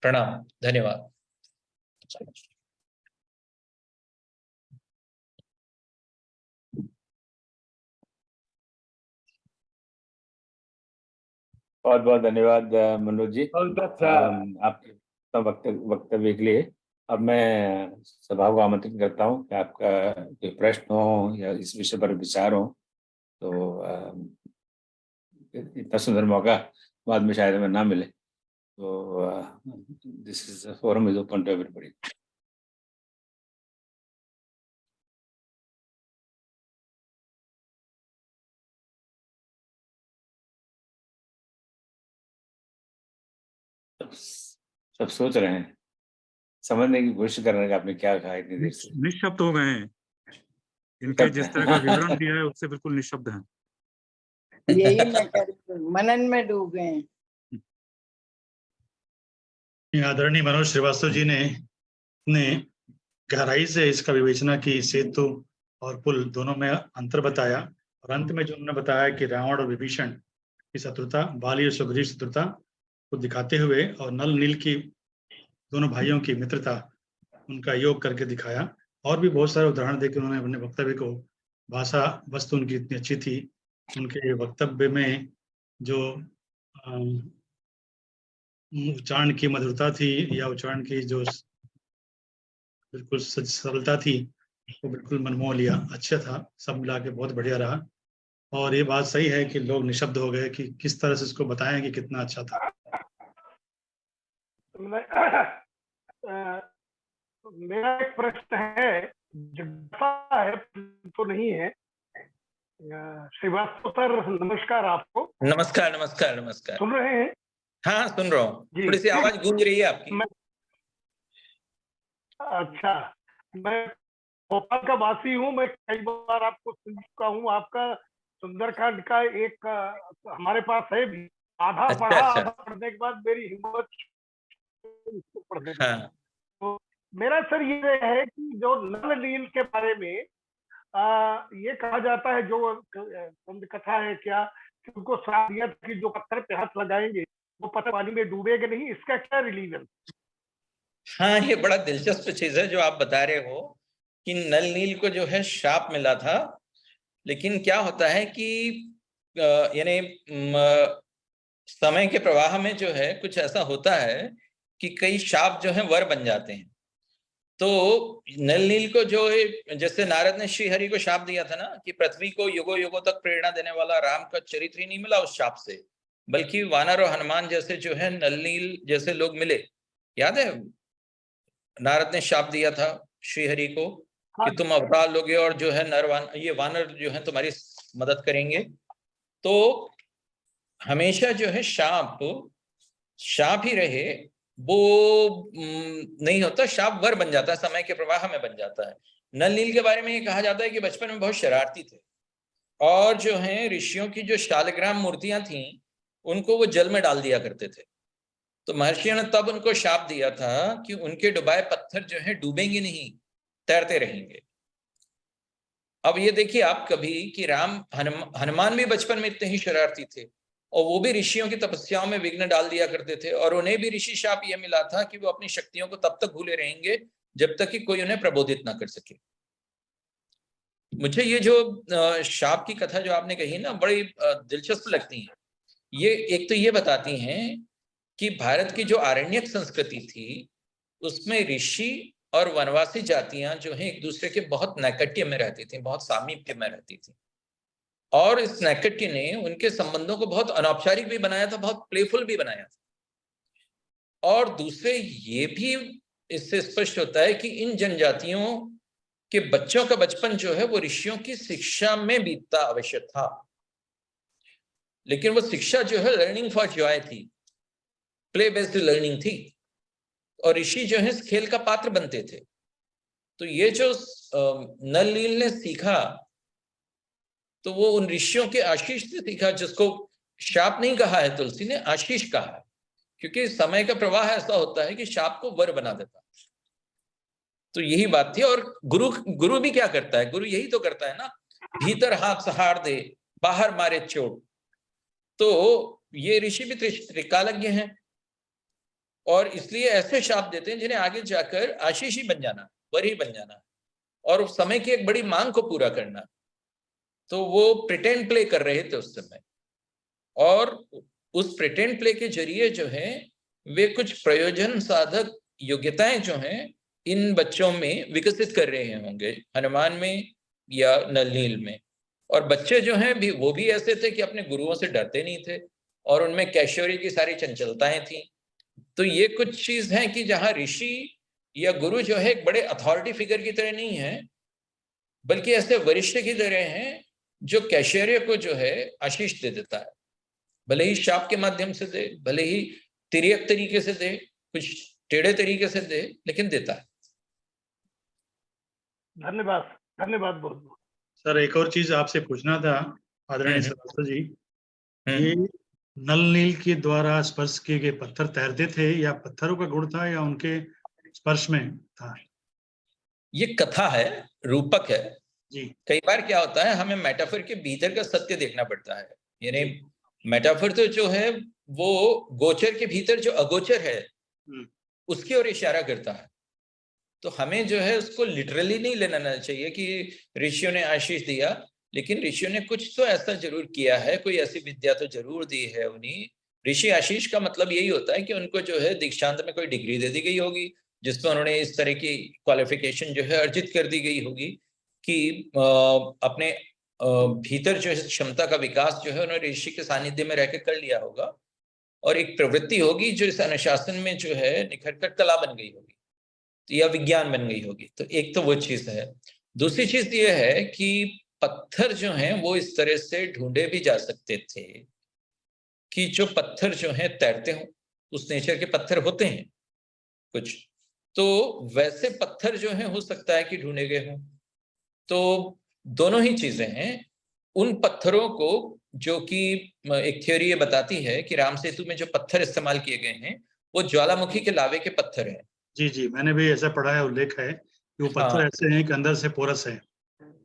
प्रणाम, धन्यवाद। बहुत बहुत धन्यवाद मनोज जी आपके वक्तव्य के लिए। अब मैं सभा को आमंत्रित करता हूँ कि आपका कोई प्रश्न हो या इस विषय पर विचार हो, तो इतना सुंदर मौका बाद में शायद हमें ना मिले, तो this is forum is open to everybody. सब सोच रहे हैं, समझने की कोशिश कर रहे हैं कि आपने क्या कहा इतनी देर से। निशब्द हो गए हैं, इनके जिस तरह का विवरण दिया है उससे बिल्कुल निशब्द हैं। यही मैं कह रही हूँ, मनन में डूब गए हैं। आदरणीय मनोज श्रीवास्तव जी ने गहराई से इसका विवेचना की, सेतु और पुल दोनों में अंतर बताया, और अंत में जो उन्होंने बताया कि रावण और विभीषण की शत्रुता, बाली और सुग्रीव शत्रुता को दिखाते हुए, और नल नील की दोनों भाइयों की मित्रता, उनका योग करके दिखाया। और भी बहुत सारे उदाहरण देकर उन्होंने अपने वक्तव्य को, भाषा वस्तु उनकी इतनी अच्छी थी, उनके वक्तव्य में जो उच्चारण की मधुरता थी, या उच्चारण की जो बिल्कुल सरलता थी, वो बिल्कुल मनमोह लिया। अच्छा था, सब मिला के बहुत बढ़िया रहा। और ये बात सही है कि लोग निशब्द हो गए कि किस तरह से इसको बताएं कि कितना अच्छा था। मेरा एक प्रश्न है, जिज्ञासा है तो नहीं है। श्रीवास्तव सर नमस्कार आपको। नमस्कार नमस्कार नमस्कार। सुन रहे हैं? हाँ सुन रहा हूँ, थोड़ी सी आवाज गूंज रही है आपकी। अच्छा, मैं भोपाल का वासी हूँ, मैं कई बार आपको सुन चुका हूँ। आपका सुंदरकांड का एक हमारे पास है भी, आधा अच्छा, पढ़ा, अच्छा। आधा पढ़ने के बाद मेरी हिम्मत पढ़ने। हाँ। तो मेरा सर ये है कि जो नल नील के बारे में ये कहा जाता है, जो संत कथा है क्या, कि उनको श्राप दिया कि जो पत्थर पे हाथ लगाएंगे वो पत्थर पानी में डूबेगा नहीं। इसका क्या रिलीजन? हाँ, ये बड़ा दिलचस्प चीज है जो आप बता रहे हो कि नल नील को जो है शाप मिला था। लेकिन क्या होता है कि यानी समय के प्रवाह में जो है कुछ ऐसा होता है कि कई शाप जो हैं वर बन जाते हैं। तो नल नील को जो है, जैसे नारद ने श्री हरि को शाप दिया था ना कि पृथ्वी को युगों युगों तक प्रेरणा देने वाला राम का चरित्र ही नहीं मिला उस शाप से, बल्कि वानर और हनुमान जैसे जो है नल नील जैसे लोग मिले। याद है नारद ने शाप दिया था श्री हरि को कि तुम अवतार लोगे और जो है ये वानर जो है तुम्हारी मदद करेंगे। तो हमेशा जो है शाप ही रहे वो नहीं होता, शाप वर बन जाता है, समय के प्रवाह में बन जाता है। नल नील के बारे में ये कहा जाता है कि बचपन में बहुत शरारती थे, और जो है ऋषियों की जो शालग्राम मूर्तियां थी उनको वो जल में डाल दिया करते थे। तो महर्षियों ने तब उनको शाप दिया था कि उनके डुबाए पत्थर जो है डूबेंगे नहीं, तैरते रहेंगे। अब ये देखिए आप कभी कि हनुमान भी बचपन में इतने ही शरारती थे, और वो भी ऋषियों की तपस्याओं में विघ्न डाल दिया करते थे, और उन्हें भी ऋषि शाप ये मिला था कि वो अपनी शक्तियों को तब तक भूले रहेंगे जब तक कि कोई उन्हें प्रबोधित ना कर सके। मुझे ये जो शाप की कथा जो आपने कही ना, बड़ी दिलचस्प लगती है। ये एक तो ये बताती हैं कि भारत की जो आरण्यक संस्कृति थी उसमें ऋषि और वनवासी जातियां जो हैं एक दूसरे के बहुत नैकट्य में रहती थी, बहुत सामीप्य में रहती थी, और इस नैकट्य ने उनके संबंधों को बहुत अनौपचारिक भी बनाया था, बहुत प्लेफुल भी बनाया था। और दूसरे ये भी इससे स्पष्ट होता है कि इन जनजातियों के बच्चों का बचपन जो है वो ऋषियों की शिक्षा में बीतता अवश्य था, लेकिन वो शिक्षा जो है लर्निंग फॉर जॉय थी, प्ले बेस्ड लर्निंग थी, और ऋषि जो है इस खेल का पात्र बनते थे। तो ये जो नल नील ने सीखा तो वो उन ऋषियों के आशीष से सीखा, जिसको शाप नहीं कहा है तुलसी ने, आशीष कहा है, क्योंकि समय का प्रवाह ऐसा होता है कि शाप को वर बना देता है। तो यही बात थी। और गुरु भी क्या करता है, गुरु यही तो करता है ना, भीतर हाथ सहार दे, बाहर मारे चोट। तो ये ऋषि भी त्रिकालज्ञ हैं, और इसलिए ऐसे शाप देते हैं जिन्हें आगे जाकर आशीष ही बन जाना, वर ही बन जाना, और उस समय की एक बड़ी मांग को पूरा करना। तो वो प्रिटेंड प्ले कर रहे थे उस समय, और उस प्रिटेंड प्ले के जरिए जो है वे कुछ प्रयोजन साधक योग्यताएं जो हैं इन बच्चों में विकसित कर रहे होंगे, हनुमान में या नलनील में। और बच्चे जो हैं भी वो भी ऐसे थे कि अपने गुरुओं से डरते नहीं थे, और उनमें कैशोरी की सारी चंचलताएं थी। तो ये कुछ चीज है कि जहां ऋषि या गुरु जो है एक बड़े अथॉरिटी फिगर की तरह नहीं है, बल्कि ऐसे वरिष्ठ की तरह हैं जो कैशोर्य को जो है आशीष दे देता है, भले ही शाप के माध्यम से दे, भले ही तिर्यक तरीके से दे, कुछ टेढ़े तरीके से दे, लेकिन देता है। धन्यवाद, धन्यवाद बहुत बहुत। सर एक और चीज आपसे पूछना था आदरणीय श्रीवास्तव जी, ये हम्म। नल नील के द्वारा स्पर्श किए गए पत्थर तैरते थे, या पत्थरों का गुण था, या उनके स्पर्श में था? ये कथा है, रूपक है जी कई बार क्या होता है, हमें मेटाफर के भीतर का सत्य देखना पड़ता है। यानी मेटाफर तो जो है वो गोचर के भीतर जो अगोचर है उसकी ओर इशारा करता है। तो हमें जो है उसको लिटरली नहीं लेना चाहिए कि ऋषियों ने आशीष दिया, लेकिन ऋषियों ने कुछ तो ऐसा जरूर किया है, कोई ऐसी विद्या तो जरूर दी है उन्हें। ऋषि आशीष का मतलब यही होता है कि उनको जो है दीक्षांत में कोई डिग्री दे दी गई होगी, जिसमें उन्होंने इस तरह की क्वालिफिकेशन जो है अर्जित कर दी गई होगी कि अपने भीतर जो है क्षमता का विकास जो है उन्होंने ऋषि के सानिध्य में रहकर कर लिया होगा, और एक प्रवृत्ति होगी जो इस अनुशासन में जो है निखर कर कला बन गई होगी, तो या विज्ञान बन गई होगी। तो एक तो वो चीज है। दूसरी चीज ये है कि पत्थर जो हैं वो इस तरह से ढूंढे भी जा सकते थे कि जो पत्थर जो हैं तैरते हों, उस नेचर के पत्थर होते हैं कुछ, तो वैसे पत्थर जो हैं हो सकता है कि ढूंढे गए हों। तो दोनों ही चीजें हैं। उन पत्थरों को जो कि एक थ्योरी ये बताती है कि राम सेतु में जो पत्थर इस्तेमाल किए गए हैं वो ज्वालामुखी के लावे के पत्थर हैं। जी जी, मैंने भी ऐसा पढ़ा है, उल्लेख है कि वो पत्थर हाँ। ऐसे हैं कि अंदर से पोरस है।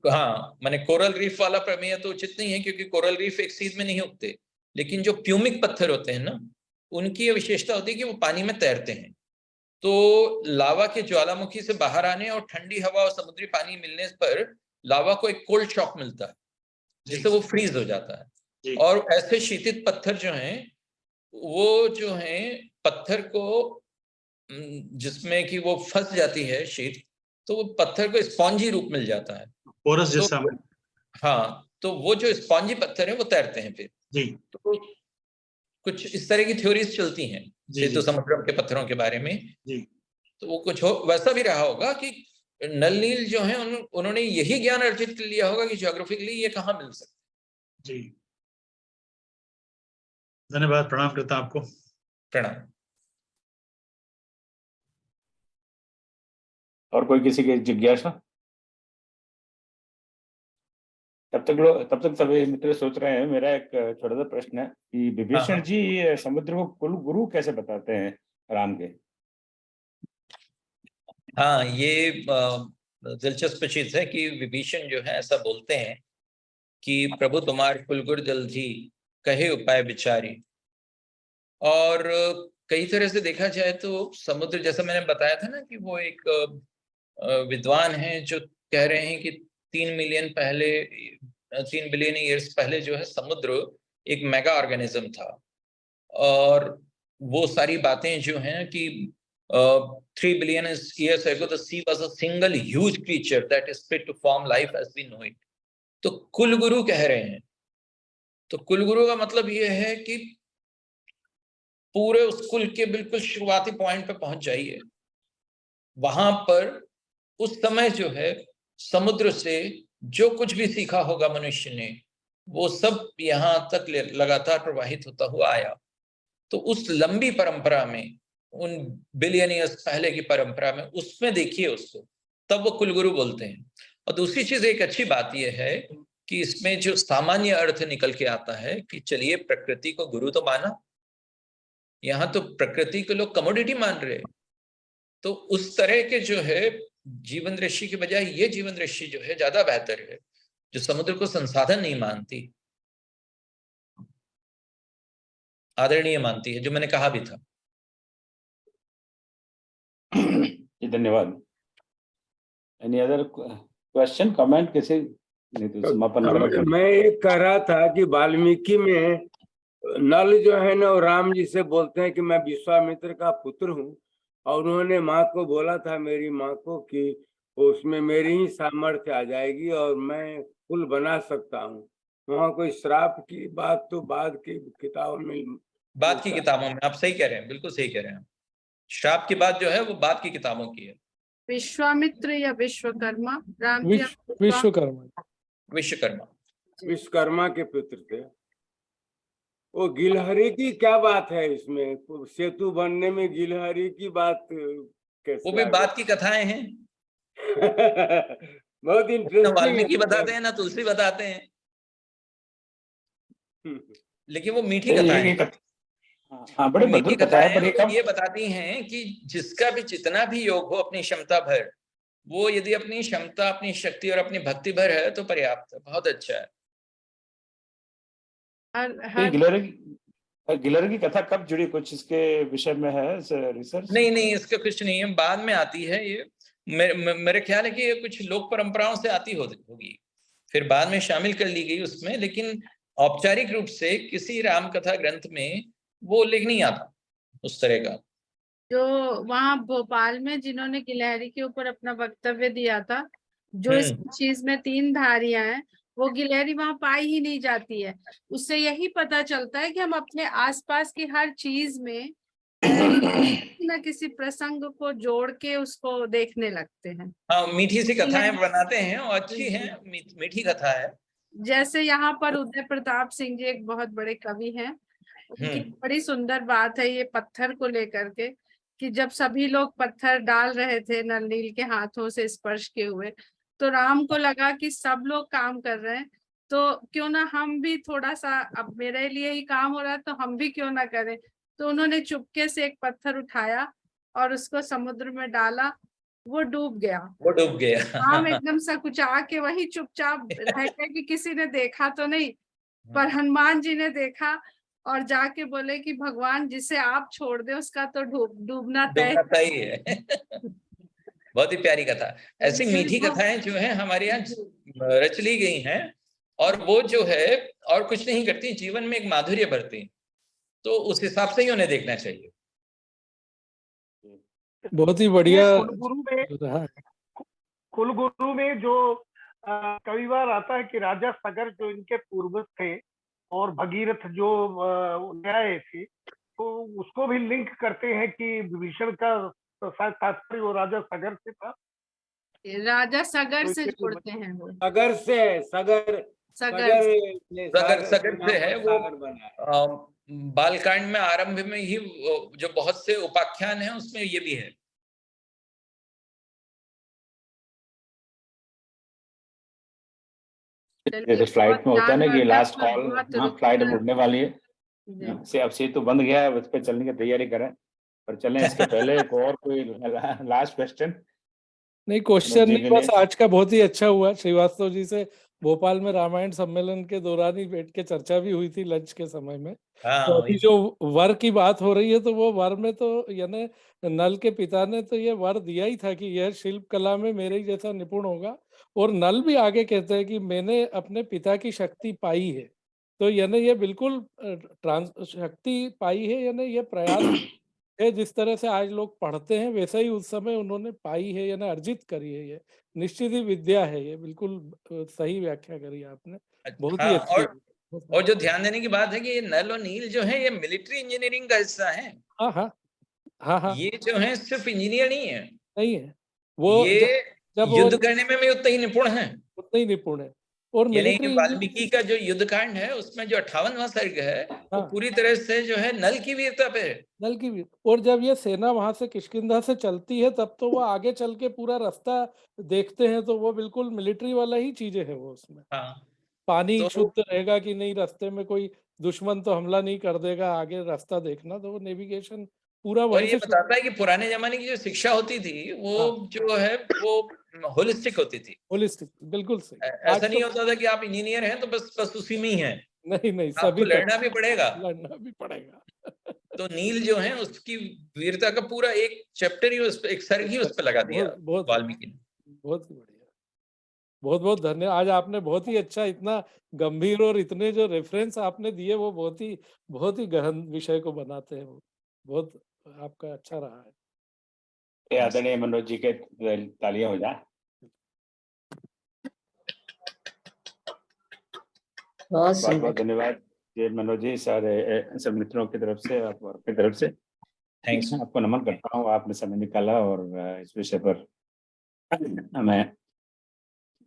हाँ, माने कोरल रीफ वाला प्रमेय तो उचित नहीं है, क्योंकि कोरल रीफ एक सीध में नहीं उगते, लेकिन जो प्यूमिक पत्थर होते हैं ना, उनकी ये विशेषता होती है कि वो पानी में तैरते हैं। तो लावा के ज्वालामुखी से बाहर आने और ठंडी हवा और समुद्री पानी मिलने पर लावा को एक कोल्ड शॉक मिलता है, जिससे वो फ्रीज हो जाता है। और ऐसे शीतित पत्थर जो हैं वो जो हैं पत्थर को जिसमें कि वो फंस जाती है शीत, तो वो पत्थर को स्पॉन्जी रूप मिल जाता है, पोरस जैसा। तो हाँ, तो वो जो स्पॉन्जी पत्थर है वो तैरते हैं फिर। जी, तो कुछ इस तरह की थ्योरीज चलती हैं सेतु समुद्रम के पत्थरों के बारे में। जी। तो वो कुछ वैसा भी रहा होगा कि नल नील जो है उन्होंने यही ज्ञान अर्जित कर लिया होगा कि ज्योग्राफिकली ये कहाँ मिल सकते। जी, धन्यवाद, प्रणाम करता हूं आपको। प्रणाम। और कोई किसी की जिज्ञासा? तब तक सभी मित्र सोच रहे हैं, मेरा एक छोटा सा प्रश्न है कि विभीषण जी समुद्र को कुल गुरु कैसे बताते हैं राम के? हाँ, ये दिलचस्प चीज है कि विभीषण जो है ऐसा बोलते हैं कि प्रभु तुम्हार कुलगुर जलधि कहे उपाय विचारी। और कई तरह से देखा जाए तो समुद्र, जैसा मैंने बताया था ना कि वो एक विद्वान है जो कह रहे हैं कि 3 बिलियन ईयर्स पहले जो है समुद्र एक मेगा ऑर्गेनिज्म था, और वो सारी बातें जो हैं कि 3 billion years ago the sea was a single huge creature that split to form life as we know it। तो कुलगुरु कह रहे हैं। तो कुलगुरु का मतलब ये है कि पूरे उस कुल के बिल्कुल शुरुआती पॉइंट पे पहुंच जाइए। वहां पर उस समय जो है समुद्र से जो कुछ भी सीखा होगा मनुष्य ने, वो सब यहाँ तक लगातार प्रवाहित होता हुआ आया। तो उस लंबी परंपरा में, उन बिलियन ईयर्स पहले की परंपरा में, उसमें देखिए उसको, तब वो कुलगुरु बोलते हैं। और दूसरी चीज एक अच्छी बात यह है कि इसमें जो सामान्य अर्थ निकल के आता है कि चलिए प्रकृति को गुरु तो माना, यहाँ तो प्रकृति को लोग कमोडिटी मान रहे, तो उस तरह के जो है जीवन दृष्टि के बजाय ये जीवन दृष्टि जो है ज्यादा बेहतर है, जो समुद्र को संसाधन नहीं मानती, आदरणीय मानती है, जो मैंने कहा भी था। धन्यवाद। Any other question comment? किसी नहीं तो समापन। मैं ये कह रहा था कि वाल्मीकि में नल जो है ना, राम जी से बोलते हैं कि मैं विश्वामित्र का पुत्र हूँ, और उन्होंने माँ को बोला था, मेरी माँ को, कि उसमें मेरी ही सामर्थ्य आ जाएगी और मैं पुल बना सकता हूँ। वहाँ कोई श्राप की बात तो बाद की किताबों में, बाद की किताबों में आप सही कह रहे हैं, बिल्कुल सही कह रहे हैं। श्राप की बात जो है वो बाद की किताबों की है। विश्वामित्र या विश्वकर्मा, राम जी विश्वकर्मा विश्वकर्मा के पुत्र थे। वो गिलहरी की क्या बात है इसमें? सेतु बनने में गिलहरी की बात कैसे? वो भी बाद की कथाएं हैं। बहुत ना इंटरेस्टिंग। वाल्मीकि बताते हैं ना तुलसी बताते हैं, लेकिन वो मीठी कथाएं हैं। हाँ, बड़े मीठी मधुर कथा है। पर कथाएं ये बताती हैं कि जिसका भी जितना भी योग हो अपनी क्षमता भर, वो यदि अपनी क्षमता, अपनी शक्ति और अपनी भक्ति भर है तो पर्याप्त है, बहुत अच्छा है। गिलहरी की कथा कब जुड़ी? कुछ इसके विषय में है रिसर्च? नहीं, इसका कुछ नहीं है, बाद में आती है ये। मेरे ख्याल है कि ये कुछ लोक परंपराओं से आती होगी, फिर बाद में शामिल कर ली गई उसमें, लेकिन औपचारिक रूप से किसी राम कथा ग्रंथ में वो उल्लेख नहीं आता उस तरह का। जो वहाँ भोपाल में जिन्होंने गिलहरी के ऊपर अपना वक्तव्य दिया था, जो इस चीज में 3 धारियां हैं, वो गिलहरी वहां पाई ही नहीं जाती है। उससे यही पता चलता है कि हम अपने आसपास की हर चीज में न किसी प्रसंग को जोड़ के उसको देखने लगते हैं। हाँ, मीठी सी कथाएं बनाते हैं और अच्छी हैं, मीठी कथा है। जैसे यहाँ पर उदय प्रताप सिंह जी एक बहुत बड़े कवि हैं, उनकी बड़ी सुंदर बात है ये पत्थर को लेकर के, कि जब सभी लोग पत्थर डाल रहे थे नल नील के हाथों से स्पर्श किए हुए, तो राम को लगा कि सब लोग काम कर रहे हैं, तो क्यों ना हम भी थोड़ा सा, अब मेरे लिए ही काम हो रहा है तो हम भी क्यों ना करें। तो उन्होंने चुपके से एक पत्थर उठाया और उसको समुद्र में डाला, वो डूब गया। राम एकदम सकुचा के वही चुपचाप रह गए कि किसी ने देखा तो नहीं, पर हनुमान जी ने देखा और जाके बोले कि भगवान जिसे आप छोड़ दे उसका तो डूबना तय है। बहुत ही प्यारी कथा। ऐसी मीठी कथाएं जो है हमारे यहाँ रच ली गई हैं, और वो जो है और कुछ नहीं करती, जीवन में एक माधुर्य भरती, तो उस हिसाब से ही उन्हें देखना चाहिए। बहुत ही बढ़िया। कुलगुरु में जो कई बार आता है कि राजा सगर जो इनके पूर्वज थे और भगीरथ जो न्याय थे, तो उसको भी लिंक करते हैं कि विभीषण का शायद तात्पर्य वो राजा सगर से था। राजा सगर से जोड़ते हैं वो। सगर से है वो। बालकांड में आरंभ में ही जो बहुत से उपाख्यान हैं उसमें ये भी है। फ्लाइट में होता है ना कि लास्ट कॉल, फ्लाइट उड़ने वाली है, से अब से तो बंद गया है, उस पर चलने की तैयारी करें, पर चलें इसके पहले एक और कोई लास्ट क्वेश्चन? नहीं, क्वेश्चन नहीं, बस आज का बहुत ही अच्छा हुआ। श्रीवास्तव जी से भोपाल में रामायण सम्मेलन के दौरान ही बैठ के चर्चा भी हुई थी लंच के समय में। तो अभी जो वर की बात हो रही है, तो वो वर में तो यानी नल के पिता ने तो ये वर दिया ही था कि यह शिल्प कला में मेरे ही जैसा निपुण होगा, और नल भी आगे कहते हैं कि मैंने अपने पिता की शक्ति पाई है। तो यानी ये बिल्कुल शक्ति पाई है, यानी ये प्रयास है, जिस तरह से आज लोग पढ़ते हैं वैसा ही उस समय उन्होंने पाई है, यानी अर्जित करी है। ये निश्चित ही विद्या है, ये बिल्कुल सही व्याख्या करी आपने, बहुत ही अच्छी। और जो ध्यान देने की बात है कि ये नल और नील जो है ये मिलिट्री इंजीनियरिंग का हिस्सा है। हाँ, ये जो है सिर्फ इंजीनियर नहीं है, वो ये जब युद्ध करने में भी उतना ही निपुण है। और मिलिट्री वाल्मीकि का जो युद्ध कांड है उसमें जो 58वां सर्ग है, वो पूरी तरह से जो है नल की वीरता पे है। नल की वीर। और जब ये सेना वहां से किष्किंधा से चलती है, तब तो वो आगे चल के पूरा रास्ता देखते हैं, तो वो बिल्कुल मिलिट्री वाला ही चीजें है वो उसमें। पानी तो शुद्ध रहेगा कि नहीं, रास्ते में कोई दुश्मन तो हमला नहीं कर देगा, आगे रास्ता देखना, तो वो नेविगेशन पूरा और वहीं ये से बताता है कि पुराने जमाने की जो शिक्षा होती थी वो हाँ। जो है वो होलिस्टिक होती थी। होलिस्टिक, बिल्कुल सही। आज ऐसा नहीं तो होता था कि आप इंजीनियर हैं तो बस उसी में ही हैं। नहीं आपको सभी लड़ना भी पड़ेगा। लड़ना भी पड़ेगा। तो नील जो है उसकी वीरता का पूरा एक चैप्टर ही उस पे, एक सर्ग ही उस पे लगा दिया बहुत वाल्मीकि ने। बहुत ही बढ़िया। बहुत बहुत धन्यवाद। आज आपने बहुत ही अच्छा, इतना गंभीर और इतने जो रेफरेंस आपने दिए वो बहुत ही गहन विषय को बनाते हैं। वो बहुत आपका अच्छा रहा है। आदरणीय मनोज जी के तालियां हो जाए। बहुत बहुत बहुत सुंदर। धन्यवाद ये मनोज जी, सारे सब मित्रों की तरफ से आपकी तरफ से थैंक्स। आपको नमन करता हूँ। आपने समय निकाला और इस विषय पर हमें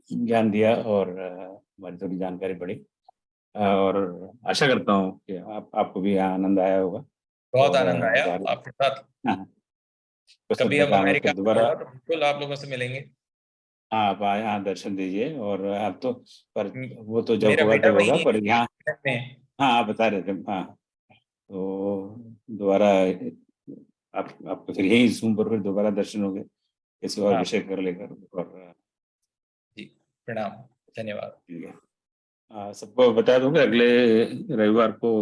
ज्ञान दिया और हमारी थोड़ी जानकारी बढ़ी, और आशा करता हूँ कि आपको भी आनंद आया होगा। बहुत और आनंद आया आपके साथ। हाँ, कभी पुस्तक हम का अमेरिका फिर में दोबारा, होगा तो बिल्कुल आप लोगों से मिलेंगे। हाँ आप आए, यहाँ दर्शन दीजिए। और आप तो, पर म- वो तो जब मेरा होगा बेटा तब वही होगा, है पर यहाँ, में। हाँ आप बता रहे थे, हाँ तो दोबारा आपको फिर यही जूम पर फिर दोबारा दर्शन होंगे किसी और हाँ विषय कर लेकर। और जी, प्रणाम, धन्यवाद। ठीक है, सबको बता दूं कि अगले रविवार को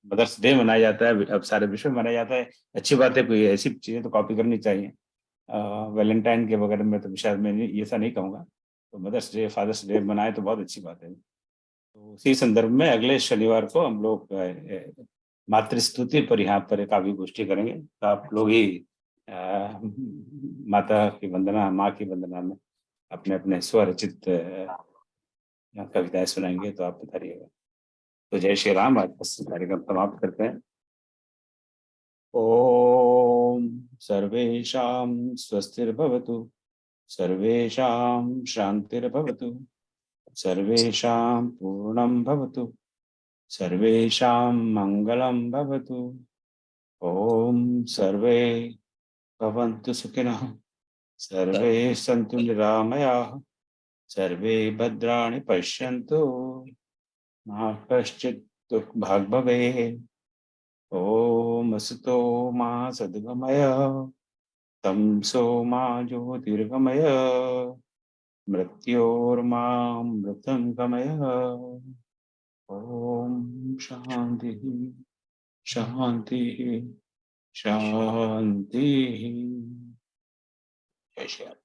मदर्स डे मनाया जाता है, अब सारे विश्व में मनाया जाता है। अच्छी बात है, कोई ऐसी चीजें तो कॉपी करनी चाहिए। वैलेंटाइन के वगैरह में तो शायद मैं ऐसा नहीं कहूँगा, तो मदर्स डे, फादर्स डे मनाए तो बहुत अच्छी बात है। तो उसी संदर्भ में अगले शनिवार को हम लोग मातृस्तुति पर यहाँ पर एक काव्य गोष्ठी करेंगे। तो आप लोग ही माता की वंदना, माँ की वंदना में अपने अपने स्वरचित कविताएं सुनाएंगे, तो आप बताइएगा। तो जय श्री राम। आज बस कार्यक्रम समाप्त करते हैं। ओम सर्वेषां स्वस्तिर्भवतु, सर्वेषां शांतिर्भवतु, सर्वेषां पूर्णं भवतु, सर्वेषां मंगलं भवतु। ओम सर्वे भवन्तु सुखिनः, सर्वे सन्तु निरामयाः, सर्वे भद्राणि पश्यन्तु, मा कश्चित् दुःखभाग् भवेत्। ओम असतो मा सद्गमय, तमसो मा ज्योतिर्गमय, मृत्योर्मामृतं गमय। ओम शांति शांति शांति। जय श्री राम।